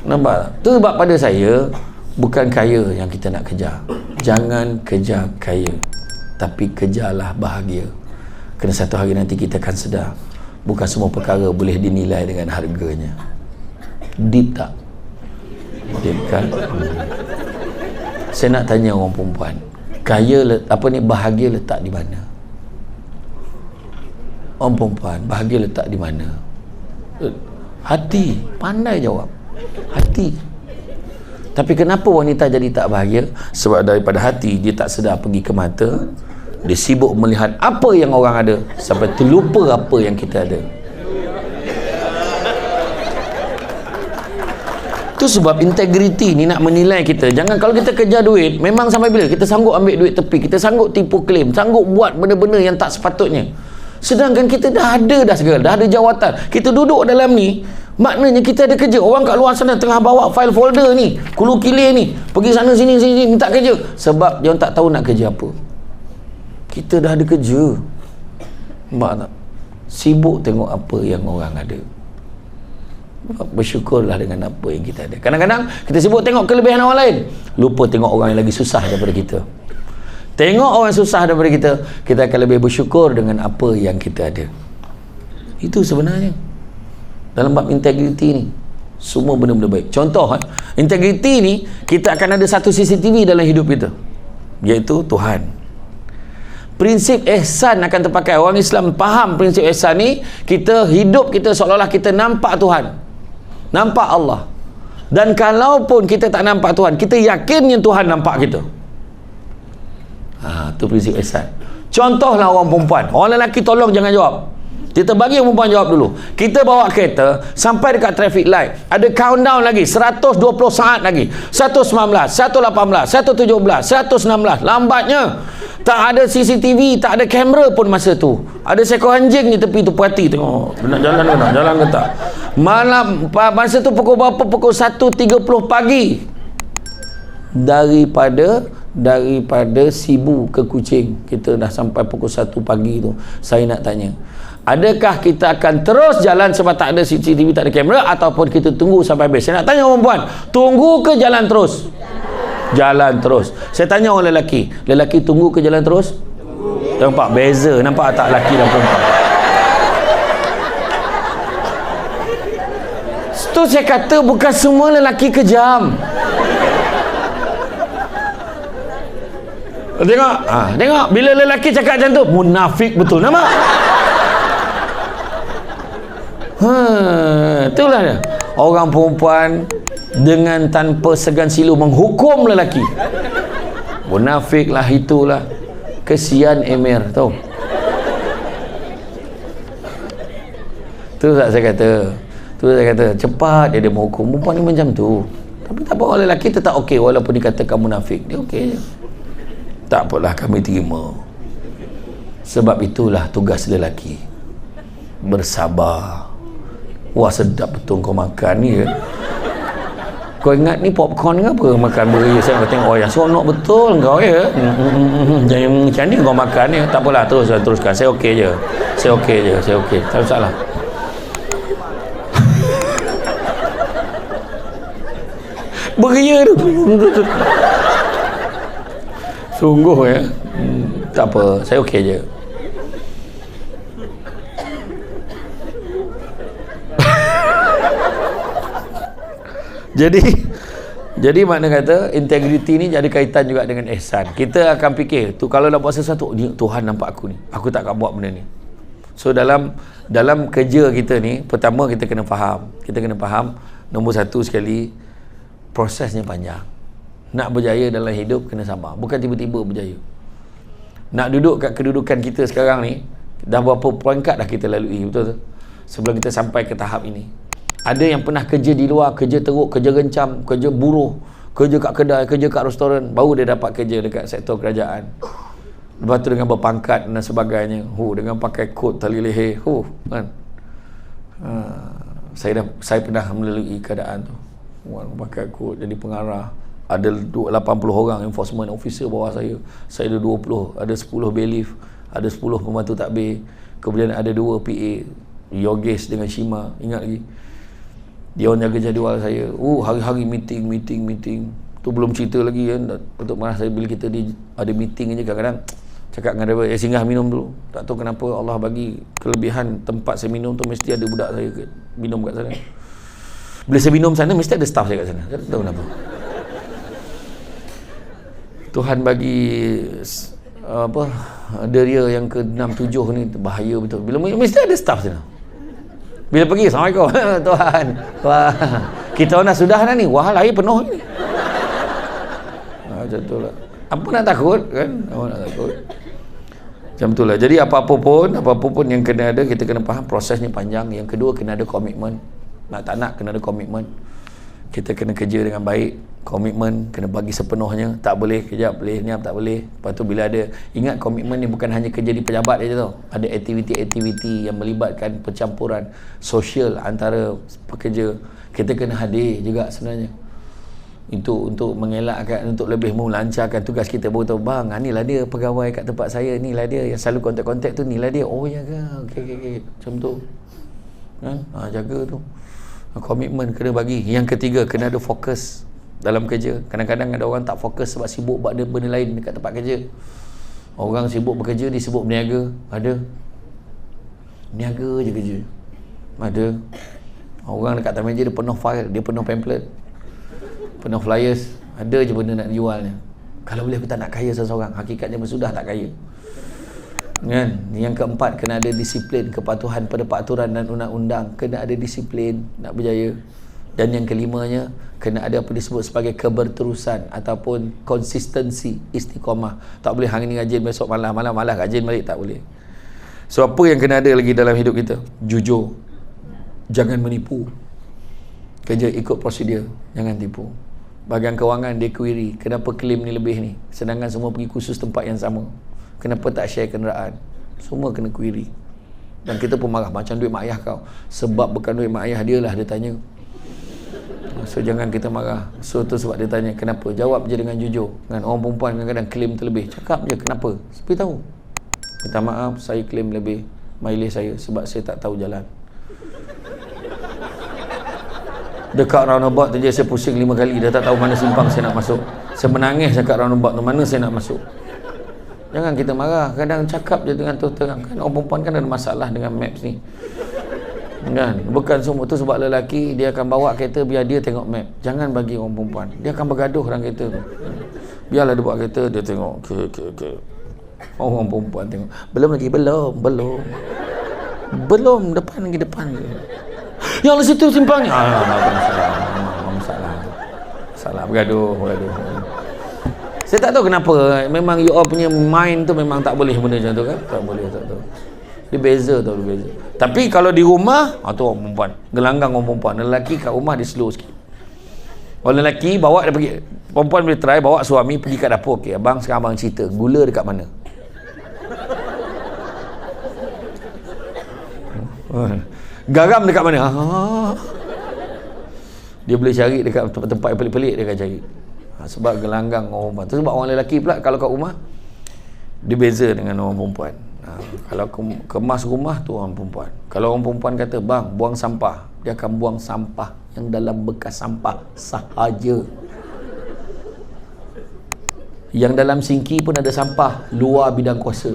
Nampak? Tu sebab pada saya, bukan kaya yang kita nak kejar. Jangan kejar kaya, tapi kejarlah bahagia. Kerana satu hari nanti kita akan sedar, bukan semua perkara boleh dinilai dengan harganya. Deep tak? Deep kan? Saya nak tanya orang perempuan, bahagia letak di mana? Orang perempuan, bahagia letak di mana? Hati. Pandai jawab. Hati. Tapi kenapa wanita jadi tak bahagia? Sebab daripada hati dia tak sedar pergi ke mata. Dia sibuk melihat apa yang orang ada sampai terlupa apa yang kita ada. Itu sebab integriti ni nak menilai kita. Jangan, kalau kita kejar duit, memang sampai bila kita sanggup ambil duit tepi, kita sanggup tipu claim, sanggup buat benda-benda yang tak sepatutnya. Sedangkan kita dah ada segala, dah ada jawatan. Kita duduk dalam ni, maknanya kita ada kerja. Orang kat luar sana tengah bawa file folder ni, kulu kilir ni, pergi sana sini minta kerja. Sebab dia orang tak tahu nak kerja apa. Kita dah ada kerja. Nampak tak? Sibuk tengok apa yang orang ada. Bersyukurlah dengan apa yang kita ada. Kadang-kadang kita sibuk tengok kelebihan orang lain, lupa tengok orang yang lagi susah daripada kita. Tengok orang susah daripada kita, kita akan lebih bersyukur dengan apa yang kita ada. Itu sebenarnya dalam bab integriti ni, semua benda-benda baik. Contoh, integriti ni, kita akan ada satu CCTV dalam hidup kita, iaitu Tuhan. Prinsip ihsan akan terpakai. Orang Islam faham prinsip ihsan ni, kita hidup kita seolah-olah kita nampak Tuhan, nampak Allah. Dan kalaupun kita tak nampak Tuhan, kita yakinnya Tuhan nampak kita. Itu prinsip ihsan. Contohlah orang perempuan. Orang lelaki tolong jangan jawab. Kita bagi orang perempuan jawab dulu. Kita bawa kereta sampai dekat traffic light, ada countdown lagi 120 saat lagi, 119, 118, 117, 116. Lambatnya. Tak ada CCTV, tak ada kamera pun masa tu. Ada seekor anjing di tepi tu, perhati tengok nak jalan ke tak. Malam masa tu pukul berapa? Pukul 1.30 pagi. Daripada Sibu ke Kuching, kita dah sampai pukul 1 pagi tu. Saya nak tanya, adakah kita akan terus jalan sebab tak ada CCTV, tak ada kamera, ataupun kita tunggu sampai habis? Saya nak tanya orang perempuan, tunggu ke jalan terus? Jalan terus. Saya tanya orang lelaki tunggu ke jalan terus? Nampak beza, nampak tak lelaki dan perempuan? Itu saya kata bukan semua lelaki kejam. Tengok bila lelaki cakap macam tu, munafik betul, nampak? Itulah dia. Orang perempuan dengan tanpa segan silu menghukum lelaki. Munafik lah, itulah. Kesian Emir, tahu. Tu saya kata cepat dia menghukum. Perempuan ni macam tu. Tapi tak apa, orang lelaki tetap okey walaupun dikatakan munafik. Dia okey je. Tak apalah, kami terima. Sebab itulah tugas lelaki. Bersabar. Wah, sedap betul kau makan ni. Kau ingat ni popcorn ke apa? Makan beria saya tengok, oh yang seronok betul kau ya. Jangan macam ni kau makan ni. Tak apalah, teruskan. Saya okey je. Saya okey. Tak masalah. Beria tu. Sungguh ya. Tak apa, saya okey je. Jadi makna kata integriti ni ada kaitan juga dengan ihsan. Kita akan fikir tu, kalau nak buat sesuatu, Tuhan nampak aku ni, aku tak akan buat benda ni. So dalam kerja kita ni, pertama kita kena faham nombor satu sekali, prosesnya panjang. Nak berjaya dalam hidup kena sabar, bukan tiba-tiba berjaya. Nak duduk kat kedudukan kita sekarang ni, dah berapa peringkat dah kita lalui, betul tak? Sebelum kita sampai ke tahap ini. Ada yang pernah kerja di luar, kerja teruk, kerja gencam, kerja buruh, kerja kat kedai, kerja kat restoran, baru dia dapat kerja dekat sektor kerajaan. Lepas tu dengan berpangkat dan sebagainya, dengan pakai kod tali leher, kan. Saya pernah melalui keadaan tu. Pakai kod jadi pengarah. Ada 80 orang enforcement officer bawah saya. Saya ada 20, ada 10 bailiff, ada 10 pembantu takbir. Kemudian ada 2 PA, Yogesh dengan Shima, ingat lagi. Dia orang jaga jadual saya. Hari-hari meeting. Tu belum cerita lagi kan. Untuk marah saya bila kita ada meeting je, kadang-kadang cakap dengan driver, singgah minum dulu. Tak tahu kenapa Allah bagi kelebihan tempat saya minum tu mesti ada budak saya minum kat sana. Bila saya minum sana mesti ada staff saya kat sana. Saya tak tahu kenapa. Tuhan bagi deria yang ke-6-7 ni bahaya betul. Bila mesti ada staff sana. Bila pergi, Assalamualaikum. Tuhan. Wah, kita orang dah sudah dah ni. Wah, air penuh ni. Macam tu lah. Apa nak takut kan? Apa nak takut? Macam tu lah. Jadi apa-apa pun yang kena ada, kita kena faham prosesnya panjang. Yang kedua, kena ada komitmen. Nak tak nak, kena ada komitmen. Kita kena kerja dengan baik. Komitmen kena bagi sepenuhnya. Tak boleh kejap boleh, ni tak boleh. Lepas tu bila ada, ingat komitmen ni bukan hanya kerja di pejabat je tau. Ada aktiviti-aktiviti yang melibatkan percampuran sosial antara pekerja. Kita kena hadir juga sebenarnya. Untuk mengelakkan, untuk lebih melancarkan tugas kita. Baru tahu, bang, inilah dia pegawai kat tempat saya, inilah dia yang selalu kontak-kontak tu, inilah dia. Oh ya ke? Okey. Macam tu. Kan? Jaga tu. Komitmen kena bagi. Yang ketiga, kena ada fokus dalam kerja. Kadang-kadang ada orang tak fokus sebab sibuk buat benda lain dekat tempat kerja. Orang sibuk bekerja, dia sibuk berniaga. Ada. Niaga je kerja. Ada. Orang dekat atas meja dia penuh file, dia penuh pamphlet, penuh flyers. Ada je benda nak dijualnya. Kalau boleh aku tak nak kaya seseorang. Hakikatnya sudah tak kaya. Kan? Yang keempat, kena ada disiplin, kepatuhan pada peraturan dan undang-undang. Kena ada disiplin nak berjaya. Dan yang kelimanya, kena ada apa disebut sebagai keberterusan ataupun konsistensi, istiqamah. Tak boleh hari ni rajin, besok malas rajin balik, tak boleh. So apa yang kena ada lagi dalam hidup kita? Jujur. Jangan menipu. Kerja ikut prosedur, jangan tipu. Bahagian kewangan dia query, kenapa claim ni lebih ni, sedangkan semua pergi khusus tempat yang sama. Kenapa tak share kenderaan? Semua kena query. Dan kita pun marah, macam duit mak ayah kau. Sebab bukan duit mak ayah dia lah, dia tanya. So jangan kita marah. So tu sebab dia tanya kenapa. Jawab je dengan jujur. Dengan orang perempuan kadang-kadang claim terlebih, cakap je kenapa. Beritahu, minta maaf saya claim lebih mileage saya sebab saya tak tahu jalan. Dekat roundabout tu je saya pusing 5 kali, dah tak tahu mana simpang saya nak masuk. Saya menangis dekat roundabout tu, mana saya nak masuk. Jangan kita marah, kadang cakap je dengan terang. Kan orang perempuan kan ada masalah dengan maps ni. Kan? Bukan semua tu sebab lelaki dia akan bawa kereta biar dia tengok map. Jangan bagi orang perempuan. Dia akan bergaduh dalam kereta tu. Biarlah dia bawa kereta, dia tengok okey. Orang perempuan tengok. Belum depan lagi. Ya Allah, situ simpangnya. Masalah. Salah bergaduh. Saya tak tahu kenapa. Memang you all punya mind tu memang tak boleh benda macam tu kan. Tak boleh, tak tahu. Dia beza tau, dia beza. Tapi kalau di rumah, tu orang perempuan. Gelanggang orang perempuan. Lelaki kat rumah dia slow sikit. Orang lelaki bawa dia pergi, perempuan boleh try bawa suami pergi kat dapur. Okey, abang sekarang abang cerita, gula dekat mana? Garam dekat mana? Dia boleh cari dekat tempat-tempat yang pelik-pelik, dia akan cari. Sebab gelanggang orang perempuan. Tu sebab orang lelaki pula kalau kat rumah dia beza dengan orang perempuan. Kalau kemas rumah tu orang perempuan. Kalau orang perempuan kata, bang buang sampah, dia akan buang sampah yang dalam bekas sampah sahaja. Yang dalam sinki pun ada sampah luar bidang kuasa.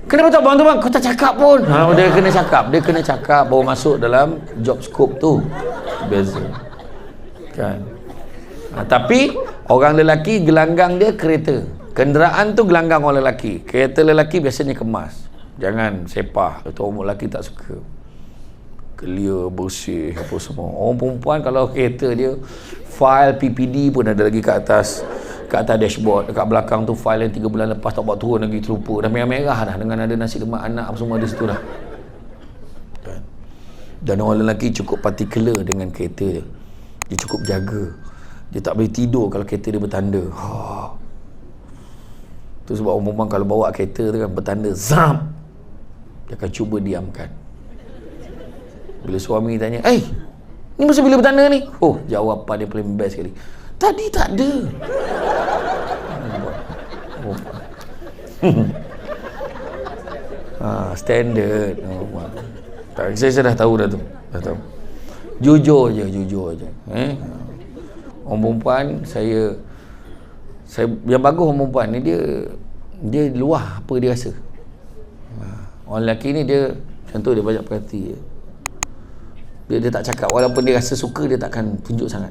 Kenapa tak bang tu bang? Kau tak cakap pun. Dia kena cakap. Dia kena cakap baru masuk dalam job scope tu. Beza kan. Tapi orang lelaki gelanggang dia kereta. Kenderaan tu gelanggang orang lelaki. Kereta lelaki biasanya kemas. Jangan sepah. Itu orang lelaki tak suka. Clear, bersih, apa semua. Orang perempuan kalau kereta dia, file PPD pun ada lagi kat atas dashboard. Dekat belakang tu file yang 3 bulan lepas tak buat turun lagi, terlupa. Dah merah-merah dah dengan ada nasi lemak anak apa semua di situ dah. Dan orang lelaki cukup particular dengan kereta dia. Dia cukup jaga. Dia tak boleh tidur kalau kereta dia bertanda. Tu sebab orang perempuan kalau bawa kereta tu kan bertanda, zam, dia akan cuba diamkan. Bila suami tanya, ni masa bila bertanda ni? Jawapan dia paling best sekali. Tadi tak ada. Standard. Saya dah tahu dah tu. Dah tahu. Jujur je. Orang perempuan saya yang bagus orang perempuan ni dia luah apa dia rasa. Orang lelaki ni dia contoh dia banyak perhati. Dia tak cakap, walaupun dia rasa suka dia takkan tunjuk sangat.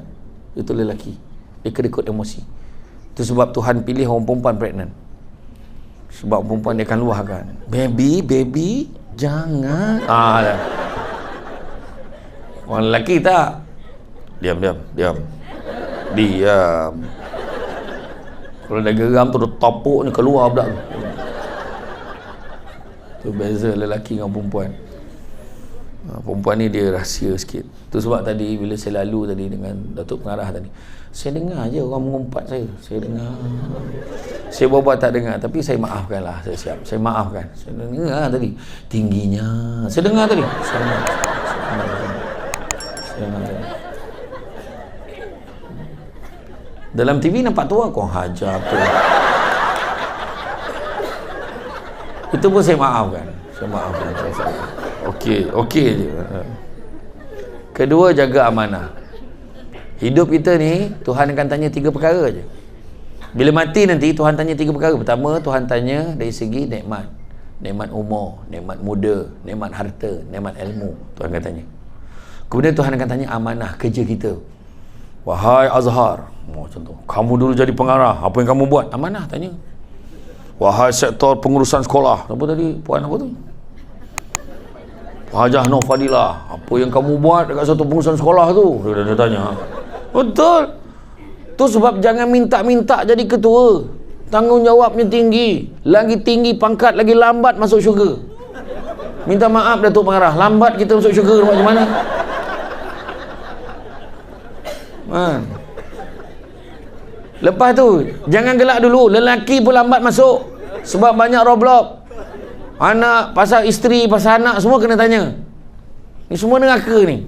Itu lelaki. Dia kena ikut emosi. Itu sebab Tuhan pilih orang perempuan pregnant. Sebab perempuan dia akan luahkan. Baby, jangan. Orang lelaki tak. Diam. Kalau dah geram tu, dia topuk ni keluar budak tu. Tu beza lelaki dengan perempuan. Perempuan ni dia rahsia sikit. Tu sebab tadi bila saya lalu tadi dengan Datuk Pengarah tadi, saya dengar je orang mengumpat saya dengar. Saya buat tak dengar, tapi saya maafkan lah. Saya siap, saya maafkan. Saya dengar tadi tingginya, saya dengar tadi. Saya dengar tadi. Dalam TV nampak tua kau hajar tu. Itu pun saya maafkan. Okey je. Kedua, jaga amanah. Hidup kita ni Tuhan akan tanya 3 perkara je. Bila mati nanti Tuhan tanya 3 perkara. Pertama, Tuhan tanya dari segi nikmat. Nikmat umur, nikmat muda, nikmat harta, nikmat ilmu. Tuhan akan tanya. Kemudian Tuhan akan tanya amanah kerja kita. Wahai Azhar, contoh, kamu dulu jadi pengarah, apa yang kamu buat? Amanah tanya. Wahai sektor pengurusan sekolah, apa tadi? Puan apa tu? Hajah Nur Fadilah, apa yang kamu buat dekat satu pengurusan sekolah tu? Dia tanya. Betul. Tu sebab jangan minta-minta jadi ketua. Tanggungjawabnya tinggi. Lagi tinggi pangkat, lagi lambat masuk syurga. Minta maaf Datuk Pengarah, lambat kita masuk syurga macam mana? Lepas tu jangan gelak dulu. Lelaki pun lambat masuk sebab banyak roadblock. Anak, pasal isteri, pasal anak, semua kena tanya. Ni semua neraka ni.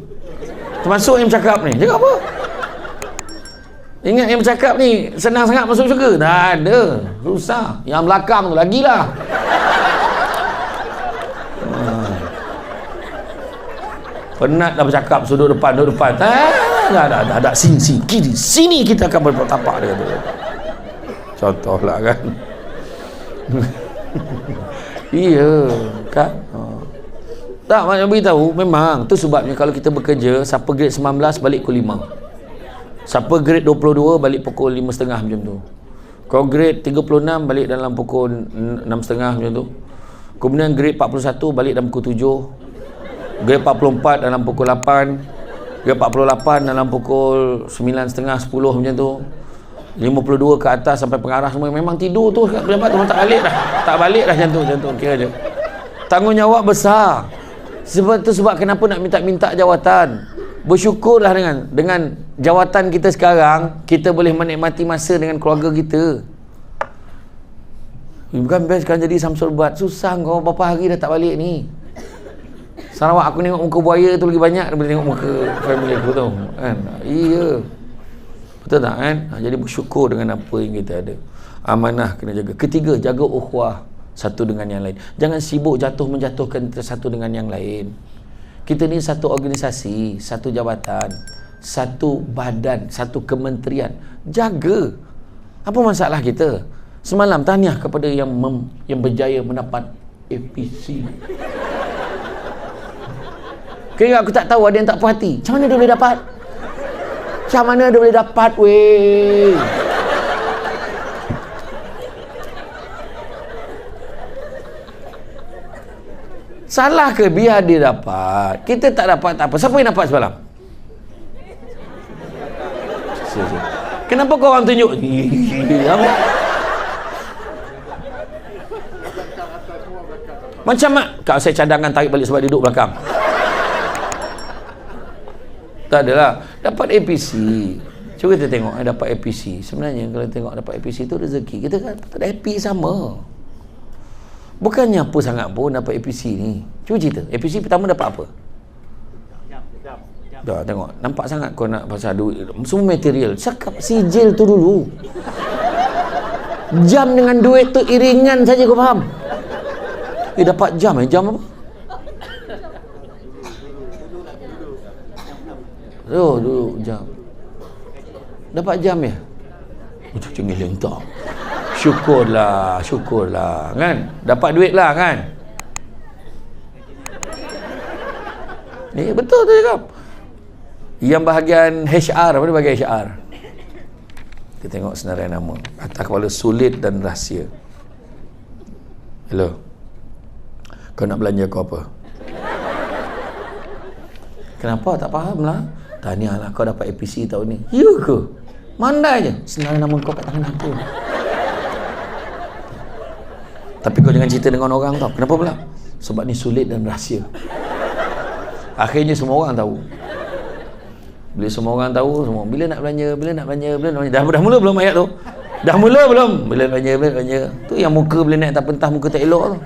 Termasuk yang bercakap ni. Cakap apa? Ingat yang bercakap ni senang sangat masuk syurga? Tak ada. Susah. Yang belakang tu lagilah. Penat dah bercakap sudut depan. Ada sini kiri. Sini kita akan bertapak dia tu. Contohlah kan. Iya kan. Tak, maknanya beritahu memang tu sebabnya kalau kita bekerja, siapa grade 19 balik pukul 5, siapa grade 22 balik pukul 5.30 macam tu. Kalau grade 36 balik dalam pukul 6.30 macam tu. Kemudian grade 41 balik dalam pukul 7, grade 44 dalam pukul 8, 3.48 dalam pukul 9.30 10 macam tu. 52 ke atas sampai pengarah semua memang tidur tu kat pejabat tu, tak balik dah macam tu kira je. Tanggungjawab besar. Sebab tu sebab kenapa nak minta jawatan. Bersyukurlah dengan jawatan kita sekarang, kita boleh menikmati masa dengan keluarga kita. Bukan best kan jadi Samsul buat susah kau berapa hari dah tak balik ni. Sarawak aku tengok muka buaya tu lagi banyak daripada tengok muka family aku tu kan. Iya. Betul tak kan? Jadi bersyukur dengan apa yang kita ada. Amanah kena jaga. Ketiga, jaga ukhuwah satu dengan yang lain. Jangan sibuk menjatuhkan satu dengan yang lain. Kita ni satu organisasi, satu jabatan, satu badan, satu kementerian. Jaga. Apa masalah kita? Semalam tahniah kepada yang berjaya mendapat APC. Kira aku tak tahu ada yang tak puas hati. Macam mana dia boleh dapat? Macam mana dia boleh dapat weh? Salah ke? Biar dia dapat. Kita tak dapat tak apa. Siapa yang dapat semalam? Kenapa kau orang tunjuk? Macam mak kalau saya cadangkan tarik balik sebab dia duduk belakang. Tak adalah. Dapat APC. Cuba kita tengok dapat APC. Sebenarnya kalau tengok dapat APC tu rezeki. Kita kan tak ada happy sama. Bukannya apa sangat pun dapat APC ni. Cuba cerita. APC pertama dapat apa? Dah tengok. Nampak sangat kau nak pasal duit. Semua material. Cakap sijil tu dulu. Jam dengan duit tu iringan saja kau faham? Dapat jam jam apa? Duduk jam. Dapat jam ya? Macam cengih lentak. Syukurlah kan? Dapat duit lah kan? Betul tu cakap. Yang bahagian HR, apa dia bahagian HR? Kita tengok senarai nama. Atas kepala sulit dan rahsia. Hello. Kau nak belanja kau apa? Kenapa? Tak faham lah. Tahniah lah kau dapat APC tahun ni. Ya ke? Mandai je. Senarai nama kau kat tangan aku. Tapi kau jangan cerita dengan orang tau. Kenapa pula? Sebab ni sulit dan rahsia. Akhirnya semua orang tahu. Bila semua orang tahu, semua bila nak belanja. Dah mula belum ayat tu? Dah mula belum? Bila belanja. Tu yang muka boleh naik tak pentah, muka tak elok tu.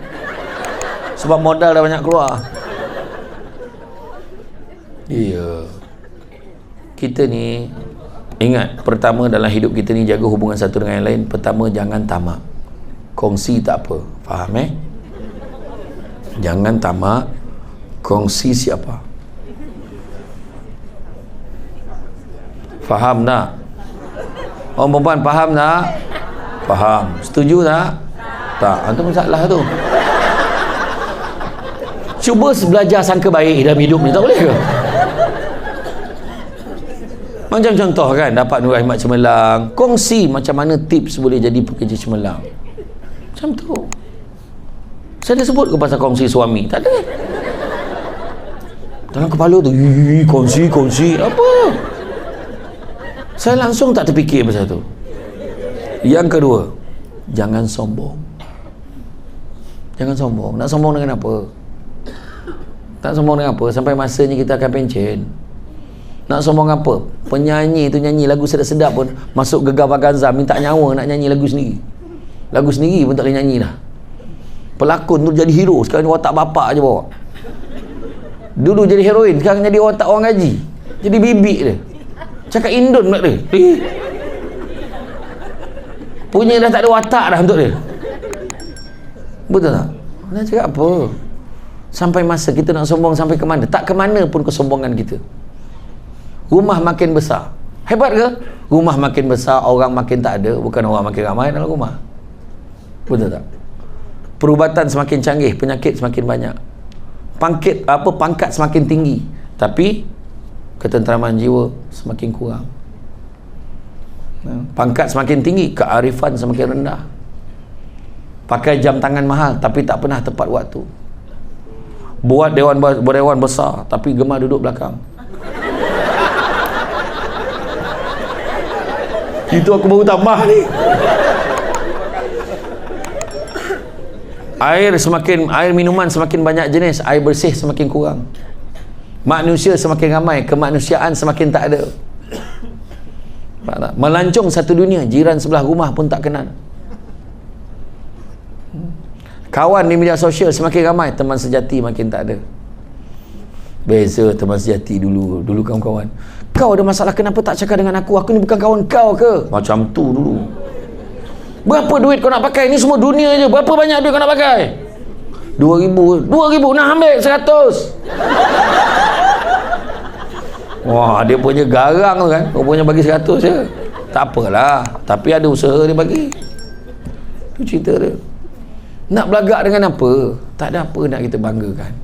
Sebab modal dah banyak keluar. Iya. Kita ni ingat, pertama dalam hidup kita ni jaga hubungan satu dengan yang lain. Pertama, jangan tamak. Kongsi tak apa. Faham Jangan tamak. Kongsi siapa? Faham tak? Orang perempuan faham tak? Faham. Setuju tak? Tak. Itu masalah tu. Cuba belajar sangka baik dalam hidup ni. Tak boleh ke? Macam contoh kan, dapat Nur Rahmat cemerlang, kongsi macam mana tips boleh jadi pekerja cemerlang. Macam tu. Saya ada sebut ke pasal kongsi suami? Tak ada. Dalam kepala tu, kongsi apa? Saya langsung tak terfikir pasal tu. Yang kedua, jangan sombong. Jangan sombong. Nak sombong dengan apa? Tak sombong dengan apa? Sampai masanya kita akan pencen. Nak sombong apa? Penyanyi tu nyanyi lagu sedap-sedap pun masuk Gegar Vaganza minta nyawa nak nyanyi lagu sendiri. Lagu sendiri pun tak boleh nyanyi dah. Pelakon tu jadi hero, sekarang watak bapak je bawa. Dulu jadi heroin, sekarang jadi watak orang gaji. Jadi bibik dia. Cakap Indon pula dia. Punya dah tak ada watak dah untuk dia. Betul tak? Nak cakap apa? Sampai masa kita nak sombong sampai ke mana? Tak ke mana pun kesombongan kita. Rumah makin besar. Hebat ke? Rumah makin besar, orang makin tak ada. Bukan orang makin ramai dalam rumah. Betul tak? Perubatan semakin canggih, penyakit semakin banyak. Pangkat semakin tinggi. Tapi ketenteraman jiwa semakin kurang. Pangkat semakin tinggi, kearifan semakin rendah. Pakai jam tangan mahal tapi tak pernah tepat waktu. Buat dewan besar tapi gemar duduk belakang. Itu aku baru tambah ni. Air minuman semakin banyak jenis, air bersih semakin kurang. Manusia semakin ramai, kemanusiaan semakin tak ada. Melancong satu dunia, jiran sebelah rumah pun tak kenal. Kawan di media sosial semakin ramai, teman sejati makin tak ada. Beza teman sejati dulu kawan-kawan. Kau ada masalah kenapa tak cakap dengan aku? Aku ni bukan kawan kau ke? Macam tu dulu. Berapa duit kau nak pakai? Ni semua dunia je. Berapa banyak duit kau nak pakai? 2,000. Nak ambil 100. Wah, dia punya garang tu kan. Rupanya bagi 100 je. Tak apalah. Tapi ada usaha dia bagi. Itu cerita dia. Nak belagak dengan apa? Tak ada apa nak kita banggakan.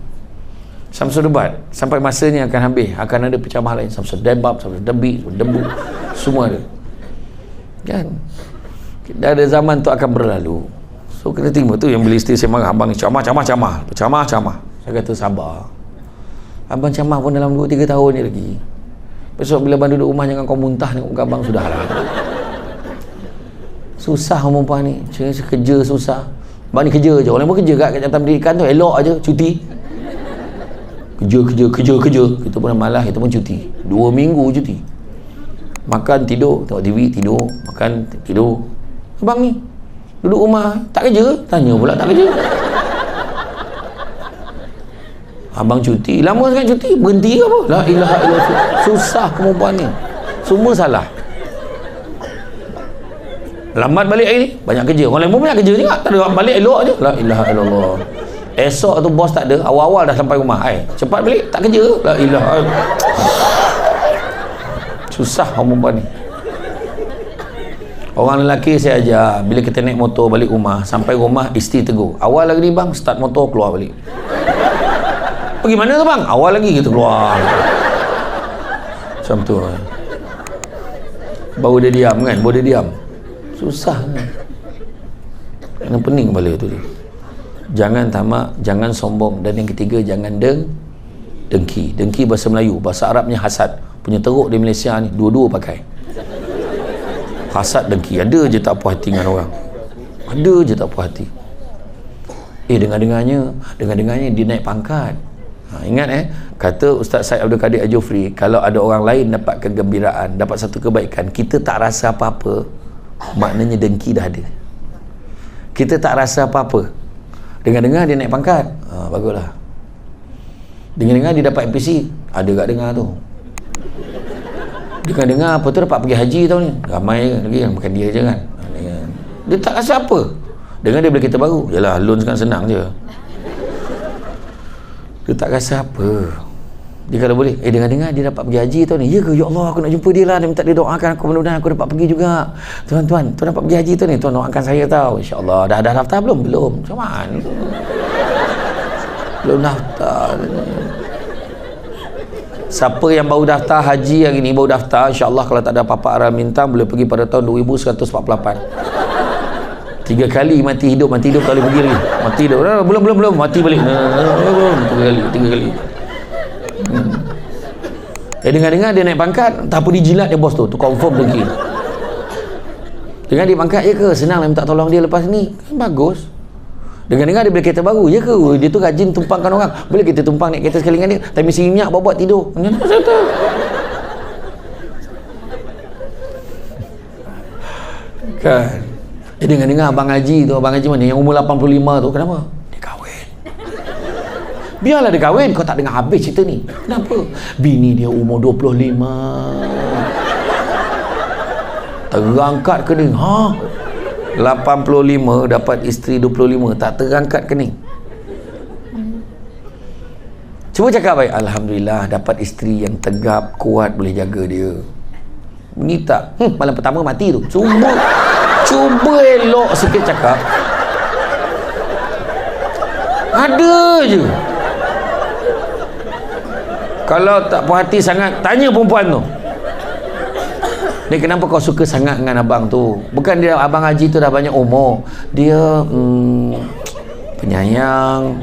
Samsul Debat sampai masanya akan habis, akan ada pecah mahal lain. Samsul Debab, Samsul Debi, Debu, semua ada. Kan? Dah ada zaman tu akan berlalu. So kena terima tu yang bila isteri saya marah, abang ni camah. Saya kata sabar. Abang camah pun dalam 2-3 tahun ni lagi. Besok bila abang duduk rumah jangan kau muntah tengok muka abang, sudahlah. Susah perempuan ni. Kerja susah. Abang ni kerja je. Orang pun kerja kat Jabatan Pendidikan tu elok aje cuti. Kerja. Kita pun malas, kita pun cuti. 2 minggu cuti. Makan, tidur, tengok TV, tidur, makan, tidur. Abang ni duduk rumah tak kerja, tanya pula tak kerja. Abang cuti, lama sangat cuti, berhenti ke apa? La ilaha illallah. Susah perempuan ni, semua salah. Lambat balik hari ni, banyak kerja. Orang lain pun banyak kerja juga, tak ada balik elok je. La ilaha illallah. Esok tu bos tak ada, awal-awal dah sampai rumah. Cepat balik, tak kerja. La ilaha illallah. Susah perempuan ni. Orang lelaki saya ajar, bila kita naik motor balik rumah, sampai rumah isteri tegur, awal lagi ni bang, start motor keluar balik. Pergi mana tu bang? Awal lagi kita keluar. Macam tu. Baru dia diam kan? Baru dia diam. Susah kan? Yang pening kepala tu dia. Jangan tamak, jangan sombong, dan yang ketiga jangan dengki. Dengki bahasa Melayu, bahasa Arabnya hasad. Punya teruk di Malaysia ni dua-dua pakai. Hasad, dengki. Ada je tak puas hati dengan orang. Ada je tak puas hati. Dengar-dengarnya dia naik pangkat. Ingat kata Ustaz Syed Abdul Kadir Al-Jufri, kalau ada orang lain dapat kegembiraan, dapat satu kebaikan, kita tak rasa apa-apa, maknanya dengki dah ada. Kita tak rasa apa-apa, dengar-dengar dia naik pangkat, baguslah. Dengar-dengar dia dapat MPC, ada kat dengar tu. Dengar-dengar apa tu dapat pergi haji tahun ni, ramai lagi yang bukan dia je kan. Dia tak rasa apa. Dengar dia beli kereta baru, yalah loan sekarang senang je. Dia tak rasa apa. Dia kalau boleh, dengar-dengar dia dapat pergi haji tahun ni. Ya ke? Ya Allah, aku nak jumpa dia lah. Dia minta dia doakan aku, mudah-mudahan aku dapat pergi juga. Tuan-tuan dapat pergi haji tahun ni, tuan doakan saya tau. InsyaAllah. Dah daftar belum? Belum. Macam mana? Belum daftar. Siapa yang baru daftar haji hari ni, baru daftar, insyaAllah kalau tak ada apa-apa arah bintang, boleh pergi pada tahun 2148. 3 kali mati hidup kali pergi lagi. Mati hidup. Belum mati balik. 3 kali. Dengar-dengar dia naik pangkat, tak apa dijilat dia bos tu confirm dengki. Dengar dia pangkat, ya ke? Senang lah minta tolong dia lepas ni. Kan bagus. Dengar-dengar dia beli kereta baru, ya ke? Dia tu rajin tumpangkan orang. Boleh kita tumpang naik kereta sekali dengan dia, tapi isi minyak buat tidur. Macam tu. Kan? Dengar-dengar Abang Haji mana yang umur 85 tu, kenapa? Dia kahwin. Biarlah dia kahwin, kau tak dengar habis cerita ni. Kenapa? Bini dia umur 25. Terangkat kening. 85 dapat isteri 25, tak terangkat kening. Cuba cakap baik, alhamdulillah dapat isteri yang tegap, kuat, boleh jaga dia. Ni tak, malam pertama mati tu. Cuba elok sikit cakap. Ada je. Kalau tak puas hati sangat, tanya perempuan tu, dia kenapa kau suka sangat dengan abang tu? Bukan dia Abang Haji tu dah banyak umur, dia penyayang,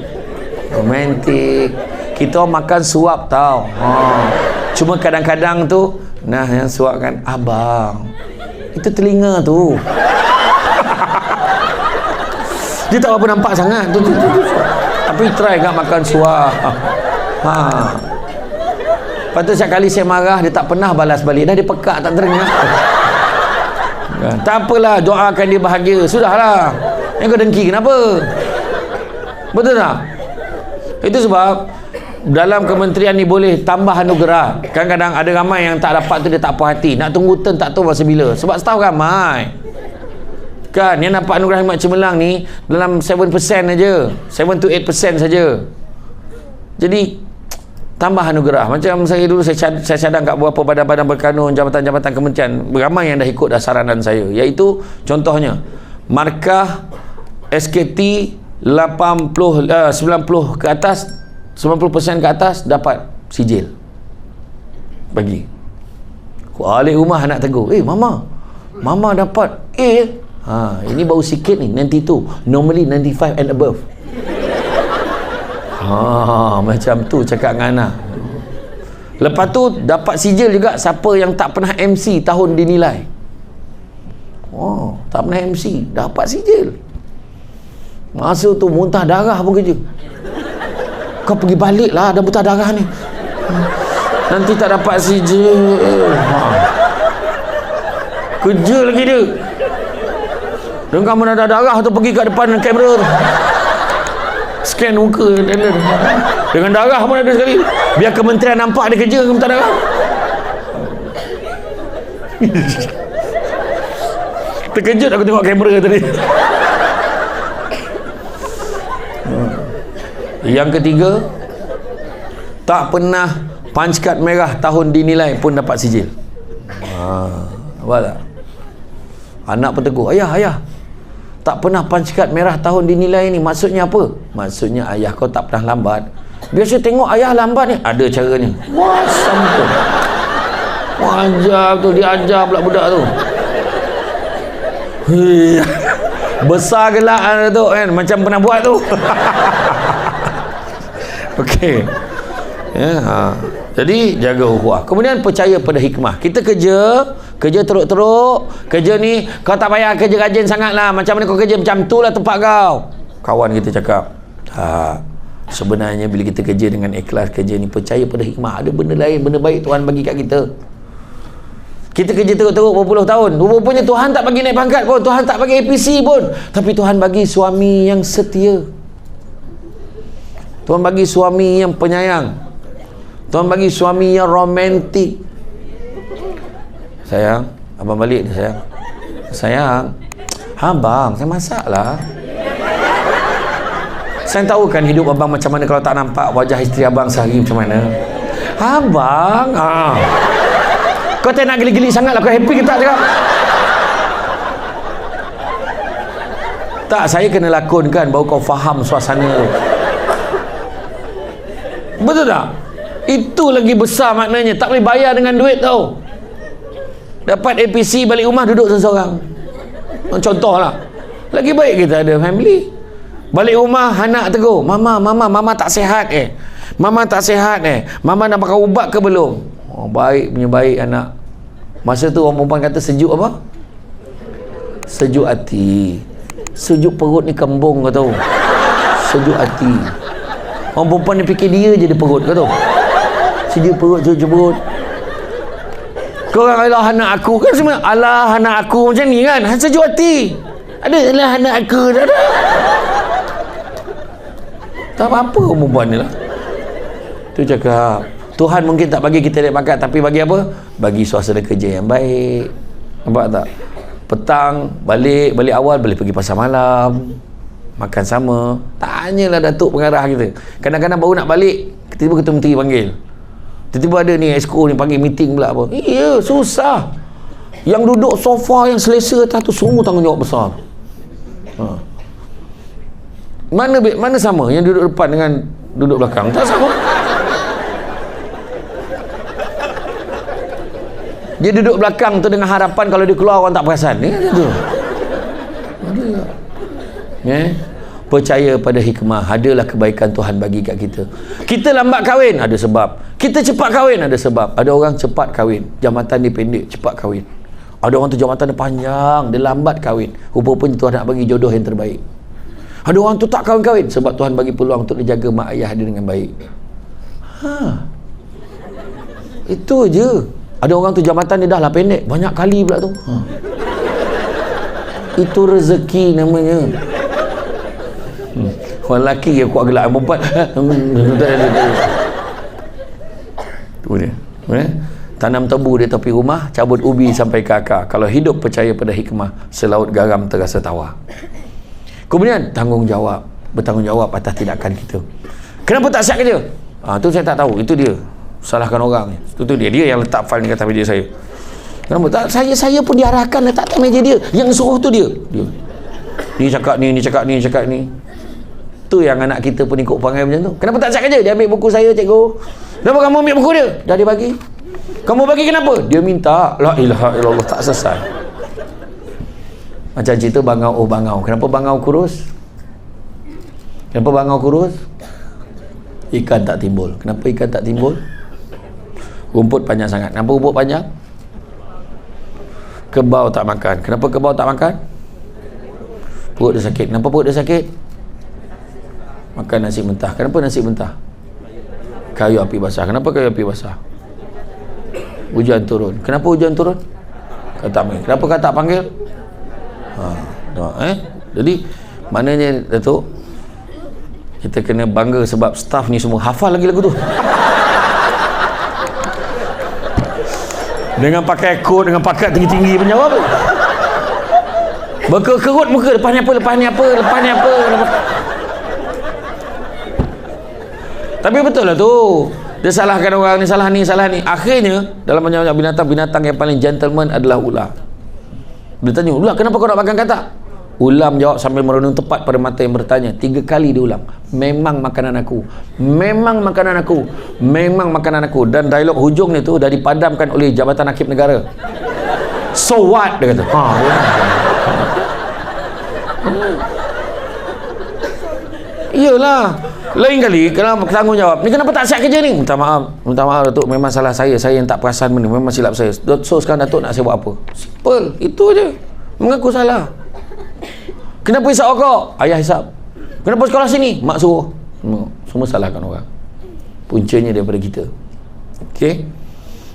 romantik. Kita makan suap tau. Cuma kadang-kadang tu yang suapkan abang. Itu telinga tu. Dia tak apa nampak sangat tu. Tapi try kat makan suar. Lepas tu setiap kali saya marah, dia tak pernah balas balik. Dah dia pekak, tak terdengar. Tak apalah, doakan dia bahagia. Sudahlah. Yang kau dengki kenapa? Betul tak? Itu sebab dalam kementerian ni boleh tambah anugerah. Kadang-kadang ada ramai yang tak dapat tu, dia tak puas hati. Nak tunggu turn tak tahu masa bila. Sebab setahun ramai. Kan, yang dapat anugerah khidmat cemerlang ni dalam 7% aja. 7 to 8% saja. Jadi tambah anugerah. Macam saya dulu saya cadang kat beberapa badan-badan berkanun, jabatan-jabatan kementerian, ramai yang dah ikut dah saranan saya. Iaitu contohnya markah SKT 90 ke atas, 90% ke atas dapat sijil. Bagi. Balik rumah anak tegur, mama dapat ini baru sikit ni, 92, normally 95 and above. Macam tu cakap dengan anak. Lepas tu dapat sijil juga siapa yang tak pernah MC tahun dinilai. Tak pernah MC dapat sijil. Masa tu muntah darah pun kerja. Kau pergi balik lah, dah muntah darah ni. Nanti tak dapat sijil. Kerja lagi dia. Dengan mana ada darah tu pergi kat depan kamera tu. Scan muka dengan darah pun ada sekali. Biar kementerian nampak dia kerja dengan darah. Terkejut aku tengok kamera tadi. Yang ketiga, tak pernah punch card merah tahun dinilai pun dapat sijil. Nampak tak? Anak pun tegur, ayah tak pernah punch card merah tahun dinilai ni, maksudnya apa? Maksudnya ayah kau tak pernah lambat. Biasa tengok ayah lambat ni, ada caranya. Wah, sampun. Ajar tu, dia ajar pula budak tu. Besar gelak tu kan, macam pernah buat tu. Okey. Jadi jaga ukhuwah. Kemudian percaya pada hikmah. Kita kerja teruk-teruk, kerja ni kau tak payah kerja rajin sangatlah. Macam mana kau kerja, macam tu lah tempat kau. Kawan kita cakap, sebenarnya bila kita kerja dengan ikhlas, kerja ni percaya pada hikmah. Ada benda lain, benda baik Tuhan bagi kat kita. Kita kerja teruk-teruk berpuluh tahun, rupanya Tuhan tak bagi naik pangkat pun, Tuhan tak bagi APC pun, tapi Tuhan bagi suami yang setia, Tuhan bagi suami yang penyayang, Tuhan bagi suami yang romantik. Sayang, abang balik ni sayang. Sayang, abang, saya masak lah. Saya tahu kan hidup abang macam mana kalau tak nampak wajah isteri abang sehari macam mana. Abang, kau tak nak geli-geli sangat lah, kau happy ke tak cakap? Tak, saya kena lakonkan baru kau faham suasana tu. Betul tak? Itu lagi besar maknanya. Tak boleh bayar dengan duit tau. Dapat APC balik rumah duduk seorang. Contoh lah. Lagi baik kita ada family. Balik rumah anak tegur, Mama tak sihat Mama tak sihat Mama dah makan ubat ke belum? Baik punya baik anak. Masa tu orang perempuan kata sejuk apa? Sejuk hati. Sejuk perut ni kembung kau tahu. Sejuk hati. Orang perempuan ni fikir dia je dia perut kau tahu. Sejuk perut. Korang alah anak aku kan, semua alah anak aku macam ni kan. Sejuk hati. Ada alah anak aku dah ada. Tak apa-apa orang perempuan ni lah. Tu cakap Tuhan mungkin tak bagi kita naik pangkat, tapi bagi apa? Bagi suasana kerja yang baik. Nampak tak? Petang balik awal, boleh pergi pasar malam, makan sama. Tanyalah datuk pengarah kita. Kadang-kadang baru nak balik, tiba-tiba ketua menteri panggil. Tiba-tiba ada ni exco ni panggil meeting pula apa. Iya, susah. Yang duduk sofa yang selesa atas tu semua tanggungjawab besar. Mana sama yang duduk depan dengan duduk belakang? Tak sama. Dia duduk belakang tu dengan harapan kalau dia keluar orang tak perasan. Ni tu. Percaya pada hikmah. Adalah kebaikan Tuhan bagi kat kita. Kita lambat kahwin, ada sebab. Kita cepat kahwin, ada sebab. Ada orang cepat kahwin, jambatan dia pendek, cepat kahwin. Ada orang tu jabatan dia panjang, dia lambat kahwin. Rupa-rupanya Tuhan nak bagi jodoh yang terbaik. Ada orang tu tak kahwin-kahwin sebab Tuhan bagi peluang untuk dia jaga mak ayah dia dengan baik. Itu je. Ada orang tu jabatan dia dah lah pendek, banyak kali pula tu. Itu rezeki namanya. Orang lelaki yang kuat gelak, perempuan tu dia. Tanam tebu di tepi rumah, cabut ubi sampai ke akar. Kalau hidup percaya pada hikmah, selaut garam terasa tawar. Kemudian bertanggungjawab atas tindakan kita. Kenapa tak siap kerja? Tu saya tak tahu. Itu dia. Salahkan orang. Itu dia yang letak fail di atas meja saya. Kenapa tak? Saya pun diarahkan letak atas meja dia. Yang suruh tu dia. Ni cakap ni cakap ni. Tu yang anak kita pun ikut perangai macam tu. Kenapa tak siap kerja? Dia ambil buku saya, cikgu. Kenapa kamu ambil buku dia? Dah dia bagi. Kamu bagi kenapa? Dia minta. La ilaha illallah, tak selesai. Macam cerita bangau bangau. Kenapa bangau kurus? Ikan tak timbul. Kenapa ikan tak timbul? Rumput panjang sangat. Kenapa rumput panjang? Kebau tak makan. Kenapa kebau tak makan? Perut dia sakit. Kenapa perut dia sakit? Makan nasi mentah. Kenapa nasi mentah? Kayu api basah. Kenapa kayu api basah? Hujan turun. Kenapa hujan turun? Katak panggil. Kenapa katak panggil? Jadi maknanya Datuk, kita kena bangga sebab staff ni semua hafal lagi lagu tu. Dengan pakai kod, dengan pakat tinggi-tinggi menjawab tu. Berkerut muka, lepas ni apa. Tapi betul lah tu. Dia salahkan orang ni, salah ni. Akhirnya dalam banyak binatang yang paling gentleman adalah ular. Dia tanya, ular kenapa kau nak makan katak? Ular menjawab sambil merenung tepat pada mata yang bertanya. 3 kali dia ulang, memang makanan aku. Dan dialog hujung ni tu dah dipadamkan oleh Jabatan Hakim Negara. So what? Dia kata. Iyalah. Lain kali kena tanggungjawab. Ni kenapa tak siap kerja ni? Minta maaf Datuk, memang salah saya yang tak perasan benda, memang silap saya. So sekarang Datuk nak saya buat apa? Simple, itu je. Mengaku salah. Kenapa hisap rokok? Ayah hisap. Kenapa sekolah sini? Mak suruh. Semua salahkan orang. Puncanya daripada kita. Okey.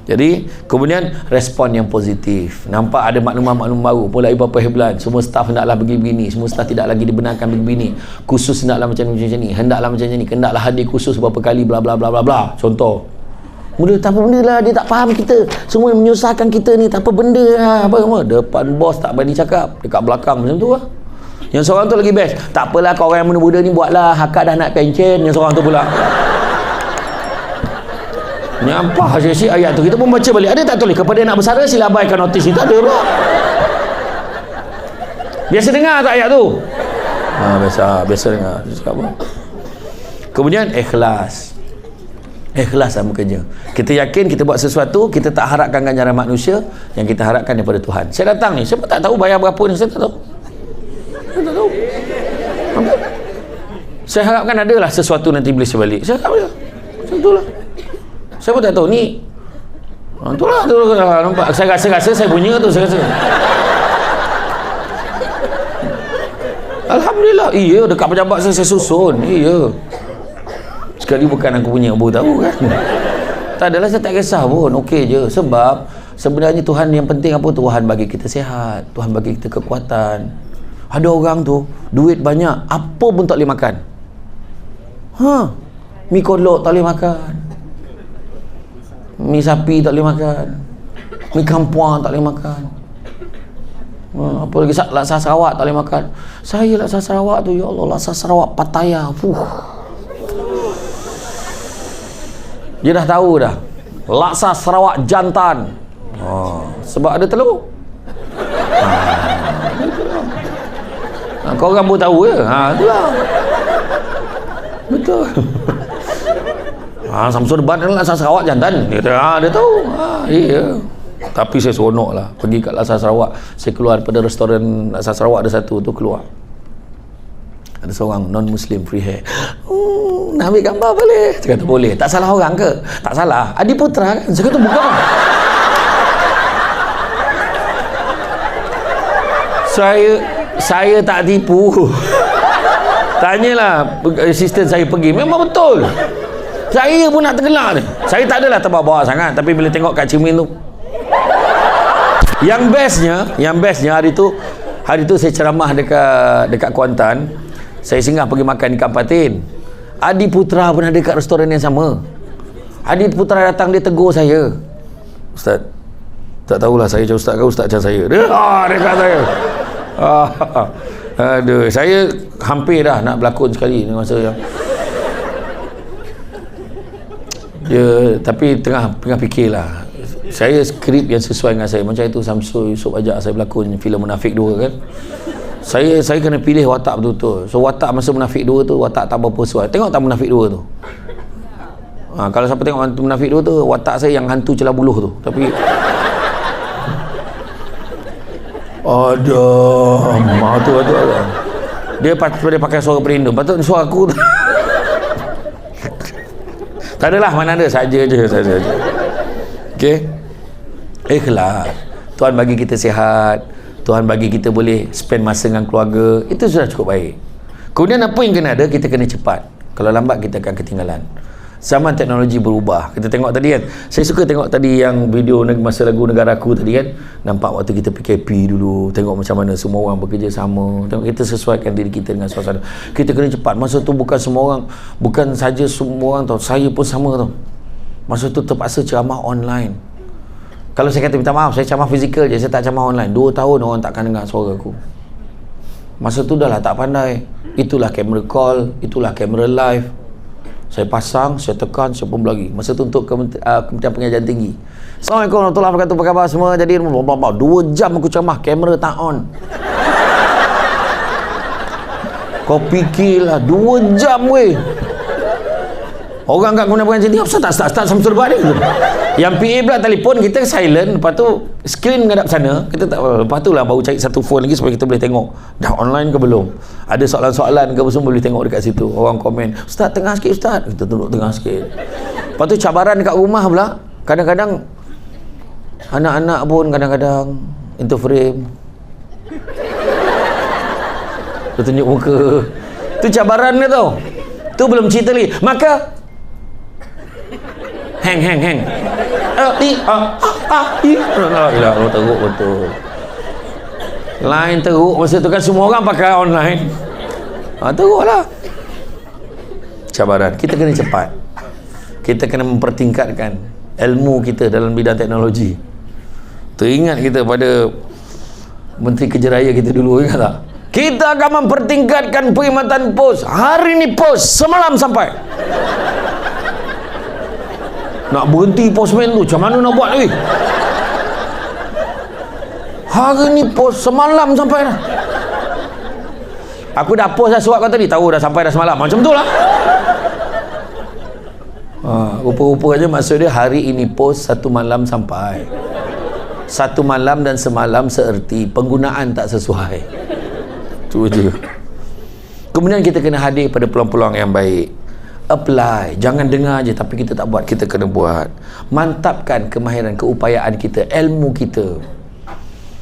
Jadi kemudian respon yang positif. Nampak ada maklumat-maklumat baru. Mulai beberapa bulan semua staf hendaklah begini, semua staf tidak lagi dibenarkan begini. Khusus hendaklah macam ni, hendaklah macam ni, hendaklah hadir khusus beberapa kali bla bla bla bla bla. Contoh. Mula tak apa benda lah, dia tak faham kita. Semua menyusahkan kita ni, tak apa benda lah. Apa semua. Depan bos tak berani cakap, dekat belakang macam tu lah. Yang seorang tu lagi best. Tak apalah kau orang yang muda-muda ni buatlah, Hakak dah nak pencen. Yang seorang tu pula nyampah si ayat tu. Kita pun baca balik, ada tak tulis kepada anak bersara sila abaikan notis ni? Tak ada pula. Biasa dengar tak ayat tu? Biasa dengar. Cakap apa? Kemudian ikhlas sama kerja. Kita yakin kita buat sesuatu, kita tak harapkan ganjaran manusia, yang kita harapkan daripada Tuhan. Saya datang ni, siapa tak tahu bayar berapa ni? Saya tak tahu. Saya harapkan adalah sesuatu nanti boleh sebalik. Saya harap dia. Itulah. Saya pun tak tahu ni. Itulah nampak. Saya rasa saya punya tu, saya rasa. Alhamdulillah. Iya, dekat pejabat saya susun. Iya. Sekali bukan aku punya, baru tahu kan. Tak adalah, saya tak kisah pun. Okey je. Sebab sebenarnya Tuhan yang penting apa? Tuhan bagi kita sihat, Tuhan bagi kita kekuatan. Ada orang tu duit banyak, apa pun tak boleh makan. Mi kodok tak boleh makan, mi sapi tak boleh makan, mi kampung tak boleh makan, apa lagi, laksa Sarawak tak boleh makan. Saya laksa Sarawak tu, ya Allah, laksa Sarawak Pattaya. Dia dah tahu dah, laksa Sarawak jantan. Sebab ada telur. Kau orang pun tahu je. Itulah. Betul. Samsul debat adalah laksa Sarawak jantan. Dia kata, dia tahu. Iya. Tapi saya seronok lah pergi kat laksa Sarawak. Saya keluar daripada restoran laksa Sarawak, ada satu tu keluar, ada seorang non-Muslim free hair. Nak ambil gambar boleh? Saya kata boleh. Tak salah orang ke? Tak salah. Adi Putra kan? Saya kata bukan. Saya tak tipu. Tanyalah assistant saya pergi, memang betul. Saya pun nak tergelak ni. Saya tak adalah terbawa-bawa sangat, tapi bila tengok Kak Cimin tu, yang bestnya hari tu saya ceramah dekat Kuantan. Saya singgah pergi makan ikan patin. Adi Putra pun ada dekat restoran yang sama. Adi Putra datang, dia tegur saya, "Ustaz, tak tahulah saya macam ustaz ke ustaz macam saya." Dekat saya. Aduh, saya hampir dah nak berlakon sekali dengan masa yang tapi tengah fikirlah. Saya skrip yang sesuai dengan saya. Macam itu Samsul Yusof ajak saya berlakon filem Munafik 2 kan. Saya kena pilih watak betul-betul. So watak masa Munafik 2 tu watak tak berapa sesuai. Tengok tak Munafik 2 tu? Kalau siapa tengok Munafik 2 tu, watak saya yang hantu celah buluh tu. Tapi aduh, tu dia pakai suara pelindung. Patut suara aku tu. Tak adalah, mana ada, saja je. Okey. Ikhlas. Tuhan bagi kita sihat, Tuhan bagi kita boleh spend masa dengan keluarga, itu sudah cukup baik. Kemudian apa yang kena ada, kita kena cepat. Kalau lambat kita akan ketinggalan. Zaman teknologi berubah. Kita tengok tadi kan, saya suka tengok tadi yang video masa lagu Negaraku tadi kan, nampak waktu kita PKP dulu, tengok macam mana semua orang bekerja sama. Tengok kita sesuaikan diri kita dengan suasana. Kita kena cepat. Masa tu bukan semua orang, bukan saja semua orang tahu, saya pun sama tau. Masa tu terpaksa ceramah online. Kalau saya kata minta maaf, saya ceramah fizikal je, saya tak ceramah online. 2 tahun orang takkan dengar suara aku. Masa tu dah lah tak pandai. Itulah kamera call, itulah kamera live. Saya pasang, saya tekan, saya pun lagi. Masa tu untuk Kementerian Pengajian Tinggi. Assalamualaikum warahmatullahi wabarakatuh, apa khabar semua? Jadi 2 jam aku ceramah, kamera tak on. Kau fikirlah 2 jam weh. Orang kat Kementerian Pengajian Tinggi, apa start Samsul Buat ni? Yang PA pula telefon kita silent, lepas tu screen menghadap sana, kita tak, lepas tu lah baru cari satu phone lagi supaya kita boleh tengok dah online ke belum, ada soalan-soalan ke semua boleh tengok dekat situ. Orang komen, "Ustaz tengah sikit Ustaz," kita tunduk tengah sikit. Lepas tu cabaran dekat rumah pula, kadang-kadang anak-anak pun kadang-kadang interframe, dia tunjuk muka, tu cabaran dia tau. Tu belum cerita lagi, maka hang teruk betul. Line teruk masa tu kan, semua orang pakai online. Teruk lah. Cabaran. Kita kena cepat. Kita kena mempertingkatkan ilmu kita dalam bidang teknologi. Teringat kita pada Menteri Kerja Raya kita dulu, ingat tak? Kita akan mempertingkatkan perkhidmatan pos. Hari ni pos semalam sampai. Nak berhenti postman tu, macam mana nak buat ni? Hari ni pos semalam sampai dah. Aku dah post dah surat kau tadi, tahu dah sampai dah semalam. Macam tu lah. Rupa-rupa aja maksud dia hari ini pos 1 malam sampai. 1 malam dan semalam seerti, penggunaan tak sesuai. Tu je. Kemudian kita kena hadir pada peluang-peluang yang baik. Apply, jangan dengar je tapi kita tak buat, kita kena buat. Mantapkan kemahiran, keupayaan kita, ilmu kita.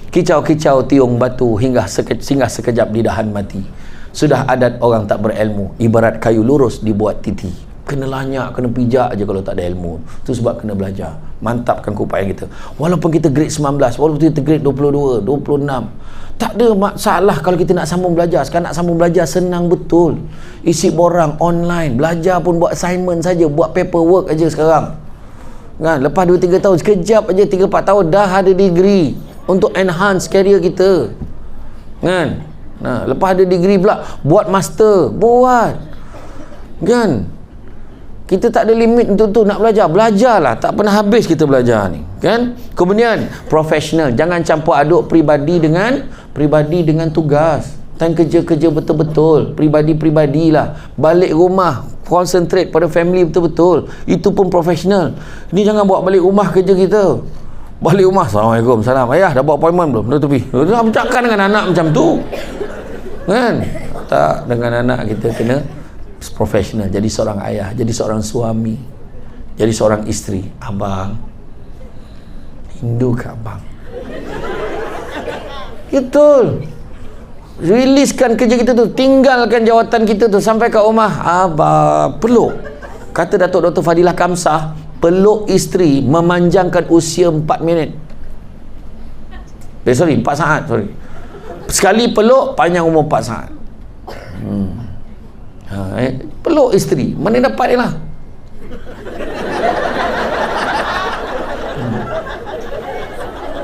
Kicau-kicau tiung batu hingga sekejap lidahan mati. Sudah adat orang tak berilmu, ibarat kayu lurus dibuat titi. Kena lanyak, kena pijak aja kalau tak ada ilmu. Itu sebab kena belajar. Mantapkan keupayaan kita. Walaupun kita grade 19, walaupun kita grade 22, 26, tak ada masalah kalau kita nak sambung belajar. Sekarang nak sambung belajar senang betul. Isi borang online, belajar pun buat assignment saja, buat paperwork aja sekarang. Kan, lepas 2-3 tahun, sekejap aja 3-4 tahun dah ada degree untuk enhance career kita. Kan? Nah, lepas ada degree pula buat master, buat. Kan? Kita tak ada limit untuk tu nak belajar. Belajarlah, tak pernah habis kita belajar ni. Kan? Kemudian profesional, jangan campur aduk peribadi dengan tugas. Time kerja betul-betul, peribadi-peribadilah. Balik rumah, concentrate pada family betul-betul. Itu pun profesional. Ni jangan bawa balik rumah kerja kita. Balik rumah, Assalamualaikum, salam. Ayah dah buat appointment belum? Dah tepi. Dah bercakap dengan anak macam tu. Kan? Tak, dengan anak kita kena profesional, jadi seorang ayah, jadi seorang suami, jadi seorang isteri. Abang, rindu ke abang? Betul. riliskan kerja kita tu, tinggalkan jawatan kita tu, sampai kat rumah, abah peluk. Kata Datuk Dr. Fadilah Kamsah, peluk isteri memanjangkan usia 4 minit. Sorry, 4 saat, sorry. Sekali peluk panjang umur 4 saat. Peluk isteri, mana dapat dia lah.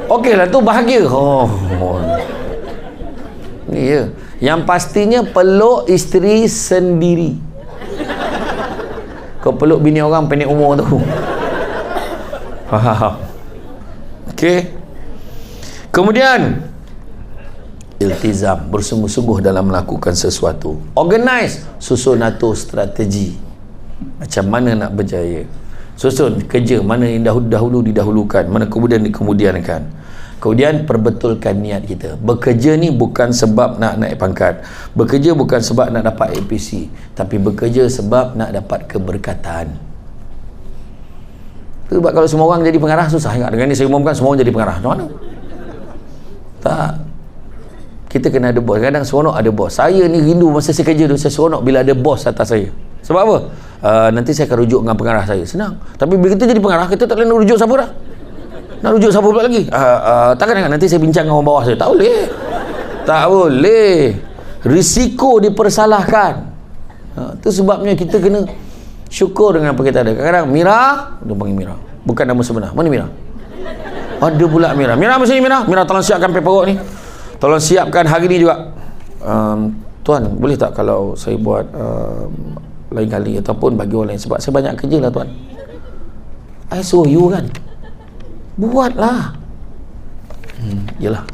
Okey lah tu, bahagia. Ni ya. Yang pastinya peluk isteri sendiri. Kau peluk bini orang pendek umur tu. Faham? Okey. Kemudian iltizam, bersungguh-sungguh dalam melakukan sesuatu. Organize, susun atur strategi. Macam mana nak berjaya. Susun kerja mana yang dahulu didahulukan, mana kemudian dikemudiankan. Kemudian perbetulkan niat kita. Bekerja ni bukan sebab nak naik pangkat, bekerja bukan sebab nak dapat APC, tapi bekerja sebab nak dapat keberkatan. Sebab kalau semua orang jadi pengarah susah. Dengan ni saya umumkan semua orang jadi pengarah, macam mana? Tak. Kita kena ada bos. Kadang seronok ada bos. Saya ni rindu masa saya kerja tu, saya seronok bila ada bos atas saya. Sebab apa? Nanti saya akan rujuk dengan pengarah saya. Senang. Tapi bila kita jadi pengarah, kita tak boleh nak rujuk siapa dah. Nak rujuk siapa pula lagi? Takkan nanti saya bincang dengan orang bawah saya. Tak boleh. Tak boleh. Risiko dipersalahkan. Itu sebabnya kita kena syukur dengan apa kita ada. Kadang-kadang Mira, dia panggil Mira. Bukan nama sebenar. Mana Mira? Ada pula Mira. Mira mesti Mira. Mira tolong siapkan paperwork ni. Tolong siapkan hari ni juga. Tuan, boleh tak kalau saya buat lain kali ataupun bagi orang lain, sebab saya banyak kerja lah tuan. I suruh you kan, buatlah. Yelah,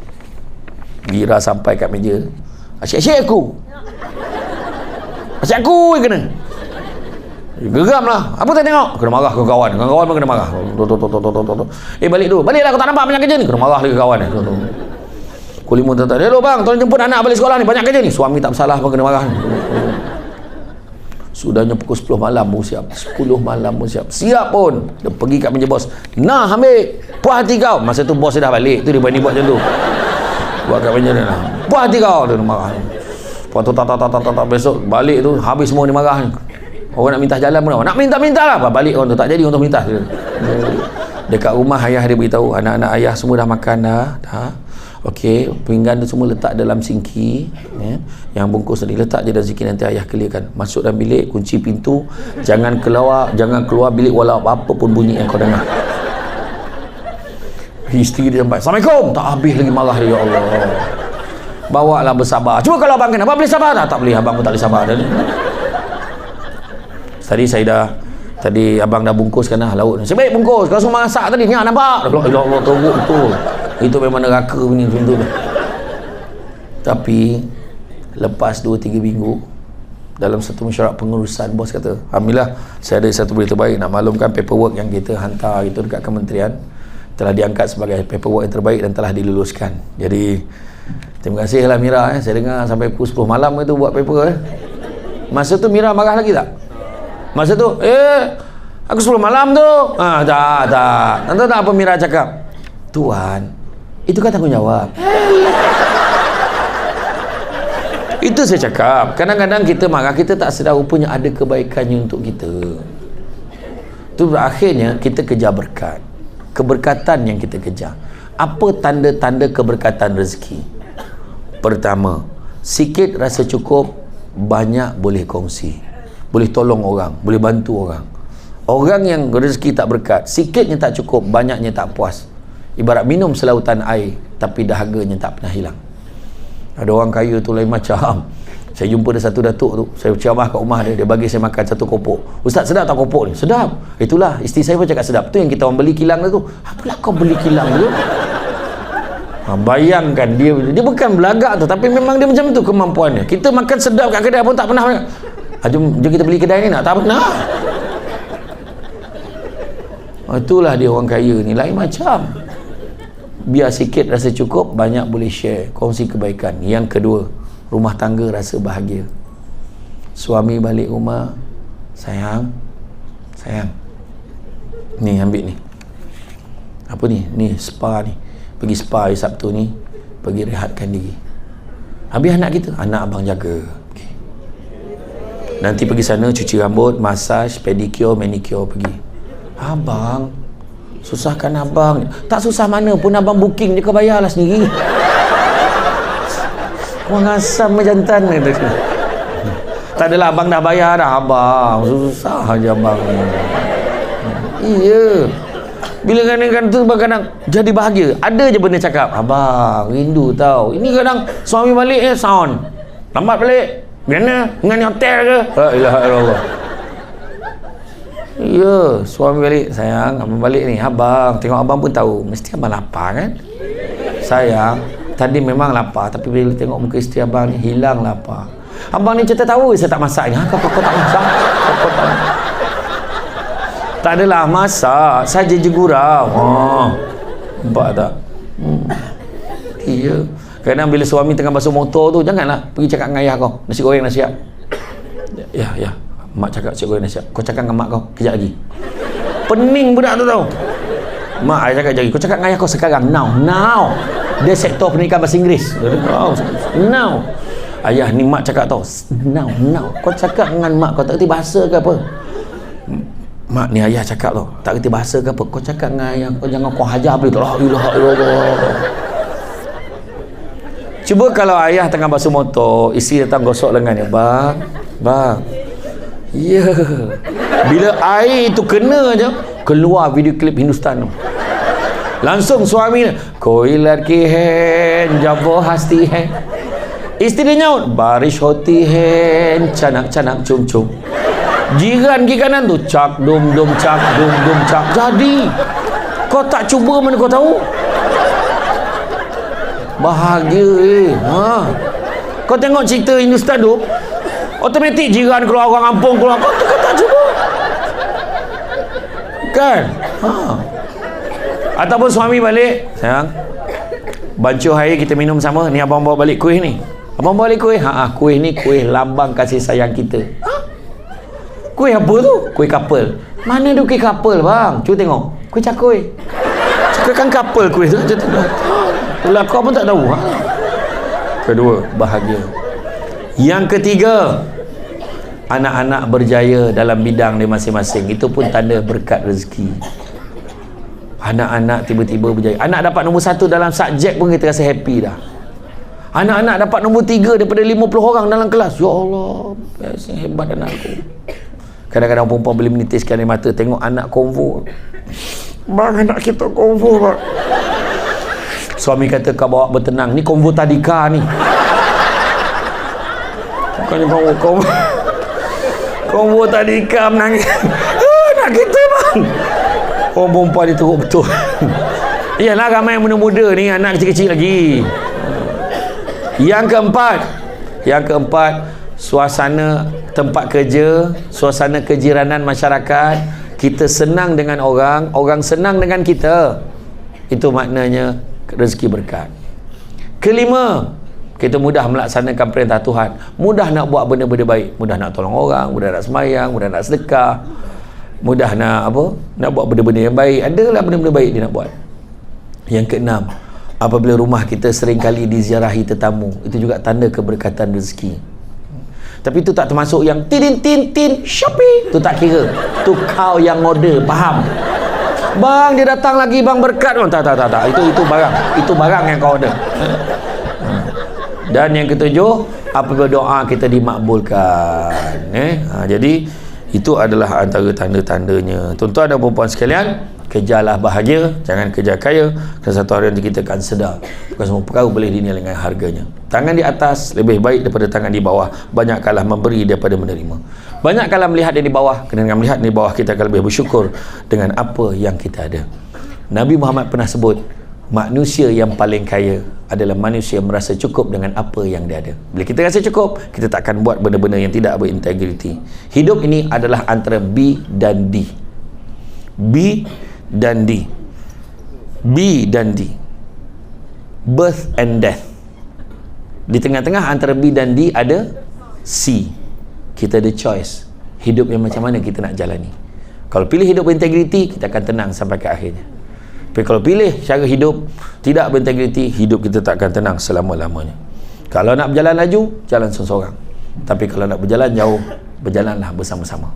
Mira sampai kat meja, asyik-asyik aku yang kena geram lah. Apa tak tengok? Kena marah ke kawan pun kena marah. Balik dulu, baliklah, kau tak nampak banyak kerja ni. Kena marah lagi kawan. Pukul 5 tak. Hello bang, tolong jemput anak balik sekolah ni, banyak kerja ni. Suami tak bersalah pun kena marah. Sudahnya pukul 10 malam pun siap. 10 malam pun siap. Siap pun. Dia pergi kat meja bos. Nah, ambil. Puas hati kau. Masa tu bos dia dah balik. Tu dia berani buat macam tu. Buat kat meja dia. Puas hati kau. Dia marah. Puas tu tak. Besok balik tu habis semua dia marah. Orang nak minta jalan pun. Nak minta lah. Balik orang tu. Tak jadi untuk minta. Dekat rumah ayah dia beritahu. Anak-anak ayah semua dah makan dah. Okey, pinggan tu semua letak dalam sinki, ya. Yang bungkus tadi letak je dalam sinki, nanti ayah clearkan. Masuk dalam bilik, kunci pintu, jangan keluar bilik walau apa pun bunyi yang kau dengar. Isteri dia sampai, Assalamualaikum, tak habis lagi marah dia, ya Allah. Bawalah bersabar. Cuba kalau abang kena, abang boleh sabar tak? Tak boleh, abang pun tak boleh sabar. Tadi abang dah bungkuskan dah lauk. Sebaik bungkus. Kalau semua masak tadi, ni nampak. Ya Allah, teruk betul. Itu memang neraka punya pintu tu. Tapi lepas 2-3 minggu dalam satu mesyuarat pengurusan, bos kata, alhamdulillah saya ada satu berita baik, nak maklumkan paperwork yang kita hantar itu dekat kementerian telah diangkat sebagai paperwork yang terbaik dan telah diluluskan. Jadi terima kasih lah Mira. Saya dengar sampai pukul 10 malam itu buat paper. Masa tu Mira marah lagi tak? Masa tu aku 10 malam tu. Tak. Tentu tak apa Mira cakap, Tuan, itu kan tanggungjawab. Itu saya cakap, kadang-kadang kita marah, kita tak sedar rupanya ada kebaikannya untuk kita. Itu berakhirnya kita kejar berkat, keberkatan yang kita kejar. Apa tanda-tanda keberkatan rezeki? Pertama, sikit rasa cukup, banyak boleh kongsi, boleh tolong orang, boleh bantu orang. Orang yang rezeki tak berkat, sikitnya tak cukup, banyaknya tak puas. Ibarat minum selautan air tapi dahaganya tak pernah hilang. Ada orang kaya tu lain macam. Saya jumpa ada satu datuk tu, saya ceramah kat rumah dia, dia bagi saya makan satu kopok. Ustaz, sedap tak kopok ni? Sedap. Itulah, isteri saya pun cakap sedap. Tu yang kita orang beli kilang tu. Apalah kau beli kilang tu? Bayangkan dia bukan belagak tu, tapi memang dia macam tu kemampuannya. Kita makan sedap kat kedai pun tak pernah. Jom kita beli kedai ni nak? Tak pernah. Itulah dia orang kaya ni, lain macam. Biar sikit rasa cukup, banyak boleh share, kongsi kebaikan. Yang kedua, rumah tangga rasa bahagia. Suami balik rumah, sayang, ni ambil ni, apa ni spa ni, pergi spa hari Sabtu ni, pergi rehatkan diri. Habis anak kita, anak abang jaga. Okay. Nanti pergi sana cuci rambut, massage, pedicure, manicure pergi. Abang, susahkan abang. Tak susah mana pun abang booking je, kau bayarlah sendiri. Orang asam jantan kata. Tak adalah, abang dah bayar dah. Abang, susah je abang. Iya. Bila kadang-kadang tu kadang jadi bahagia, ada je benda cakap, abang rindu tau. Ini kadang suami balik sound lambat balik, mana dengan ni hotel ke? La ilaha illallah. Ya, suami balik, sayang abang balik ni. Abang tengok, abang pun tahu mesti abang lapar kan. Sayang, tadi memang lapar, tapi bila tengok muka isteri abang ni hilang lapar. Abang ni cerita tahu saya tak masak ni. Kau tak masak? Kau tak masak? Tak adalah masak, saja je gurau. Nampak tak? Iya. Kadang bila suami tengah basuh motor tu, janganlah pergi cakap dengan ayah kau, nasi goreng dah siap. Ya, mak cakap nasi goreng dah siap. Kau cakap dengan mak kau, kejap lagi. Pening budak tu tau. Mak, ayah cakap lagi. Kau cakap dengan ayah kau sekarang, now. Dia sektor pendidikan bahasa Inggeris. Now. Ayah ni mak cakap tau, now. Kau cakap dengan mak kau, tak kerti bahasa ke apa? Mak ni ayah cakap tau, tak kerti bahasa ke apa? Kau cakap dengan ayah kau, jangan kau hajar balik. La ilaha illallah. Cuba kalau ayah tengah basuh motor, isteri datang gosok lengan dia, bang. Ya. Bila air tu kena je, keluar video klip Hindustan tu. Langsung suami ni, koi ladki hai, jabo hasti hai. Isteri dia nyaut, barish hoti hai, canak cum. Jiran kiri kanan tu, cak dum cak. Jadi kau tak cuba mana kau tahu? Bahagia Kau tengok cerita Hindustan tu, automatik jiran keluar, orang kampung keluar, kau tak cuba kan? Ataupun suami balik, sayang, bancuh air kita minum sama. Ni abang bawa balik kuih ni. Abang bawa balik kuih. Kuih ni kuih lambang kasih sayang kita. Kuih apa tu? Kuih couple. Mana ada kuih couple bang? Cuba tengok. Kuih cakui. Cakui kan couple kuih tu. Itulah kau pun tak tahu. Kedua, bahagia. Yang ketiga, anak-anak berjaya dalam bidang dia masing-masing. Itu pun tanda berkat rezeki. Anak-anak tiba-tiba berjaya. Anak dapat nombor 1 dalam subjek pun kita rasa happy dah. Anak-anak dapat nombor 3 daripada 50 orang dalam kelas. Ya Allah, hebat anak aku. Kadang-kadang perempuan boleh menitiskan air mata tengok anak konvo. Bang, anak kita konvo bang. Suami kata, kau bawa bertenang. Ni konvo tadika ni. Bukannya bawa konvo tadika menangis. Anak kita bang. Orang perempuan dia teruk betul. Iyalah, ramai yang muda-muda ni anak kecil-kecil lagi. Yang keempat, suasana tempat kerja, suasana kejiranan masyarakat, kita senang dengan orang senang dengan kita. Itu maknanya rezeki berkat. Kelima, kita mudah melaksanakan perintah Tuhan, mudah nak buat benda-benda baik, mudah nak tolong orang, mudah nak sembahyang, mudah nak sedekah, mudah nak nak buat benda-benda yang baik. Adalah benda-benda baik dia nak buat. Yang keenam, apabila rumah kita sering kali diziarahi tetamu, itu juga tanda keberkatan rezeki. Tapi itu tak termasuk yang tin Shopee, itu tak kira. Tu kau yang order, faham? Bang, dia datang lagi bang, berkat bang. Tak. Itu barang yang kau order. Dan yang ketujuh, apabila doa kita dimakbulkan. Jadi itu adalah antara tanda-tandanya. Tuan-tuan dan puan-puan sekalian, kejarlah bahagia, jangan kejar kaya, kerana satu hari nanti kita akan sedar bukan semua perkara boleh dinilai dengan harganya. Tangan di atas lebih baik daripada tangan di bawah. Banyak kalah memberi daripada menerima. Banyak kalah melihat dari bawah, kerana dengan melihat dari bawah kita akan lebih bersyukur dengan apa yang kita ada. Nabi Muhammad pernah sebut, manusia yang paling kaya adalah manusia yang merasa cukup dengan apa yang dia ada. Bila kita rasa cukup, kita tak akan buat benda-benda yang tidak berintegriti. Hidup ini adalah antara B dan D. B dan D. Birth and death. Di tengah-tengah antara B dan D ada C. Kita ada choice. Hidup yang macam mana kita nak jalani. Kalau pilih hidup berintegriti, kita akan tenang sampai ke akhirnya. Tapi kalau pilih cara hidup tidak berintegriti, hidup kita tak akan tenang selama-lamanya. Kalau nak berjalan laju, jalan seorang-seorang. Tapi kalau nak berjalan jauh, berjalanlah bersama-sama.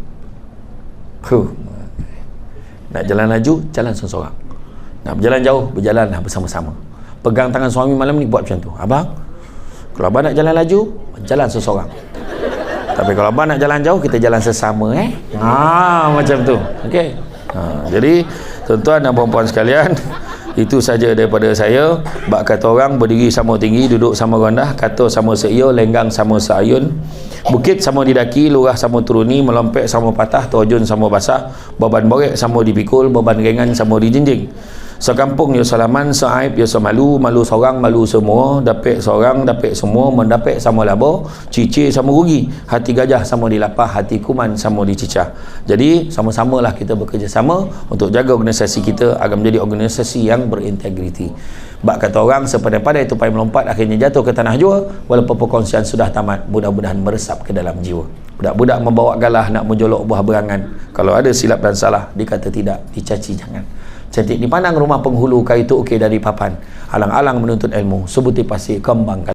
Nak jalan laju, jalan seorang-seorang. Nak berjalan jauh, berjalanlah bersama-sama. Pegang tangan suami malam ni, buat macam tu. Abang, kalau abang nak jalan laju, jalan seorang-seorang. Tapi kalau abang nak jalan jauh, kita jalan sesama. Macam tu. Okey. Jadi tuan-tuan dan puan-puan sekalian, itu saja daripada saya. Bak kata orang, berdiri sama tinggi, duduk sama rendah, kata sama seia, lenggang sama seayun, bukit sama didaki, lurah sama turuni, melompek sama patah, terjun sama basah, beban borek sama dipikul, beban ringan sama dijinjing. Sekampung yo salaman, seaib yo semalu, malu seorang, malu semua, dapik seorang, dapik semua, mendapik sama labo, cicir sama rugi, hati gajah sama dilapah, hati kuman sama dicicah. Jadi sama-samalah kita bekerjasama untuk jaga organisasi kita agar menjadi organisasi yang berintegriti. Bak kata orang, sepadai-padai tupai melompat akhirnya jatuh ke tanah jua. Walaupun perkongsian sudah tamat, mudah-mudahan meresap ke dalam jiwa. Budak-budak membawa galah nak menjolok buah berangan. Kalau ada silap dan salah, dikata tidak, dicaci jangan. Cantik dipandang rumah penghulu, kayu tu okey dari papan. Alang-alang menuntut ilmu, sebutir pasir kembangkan.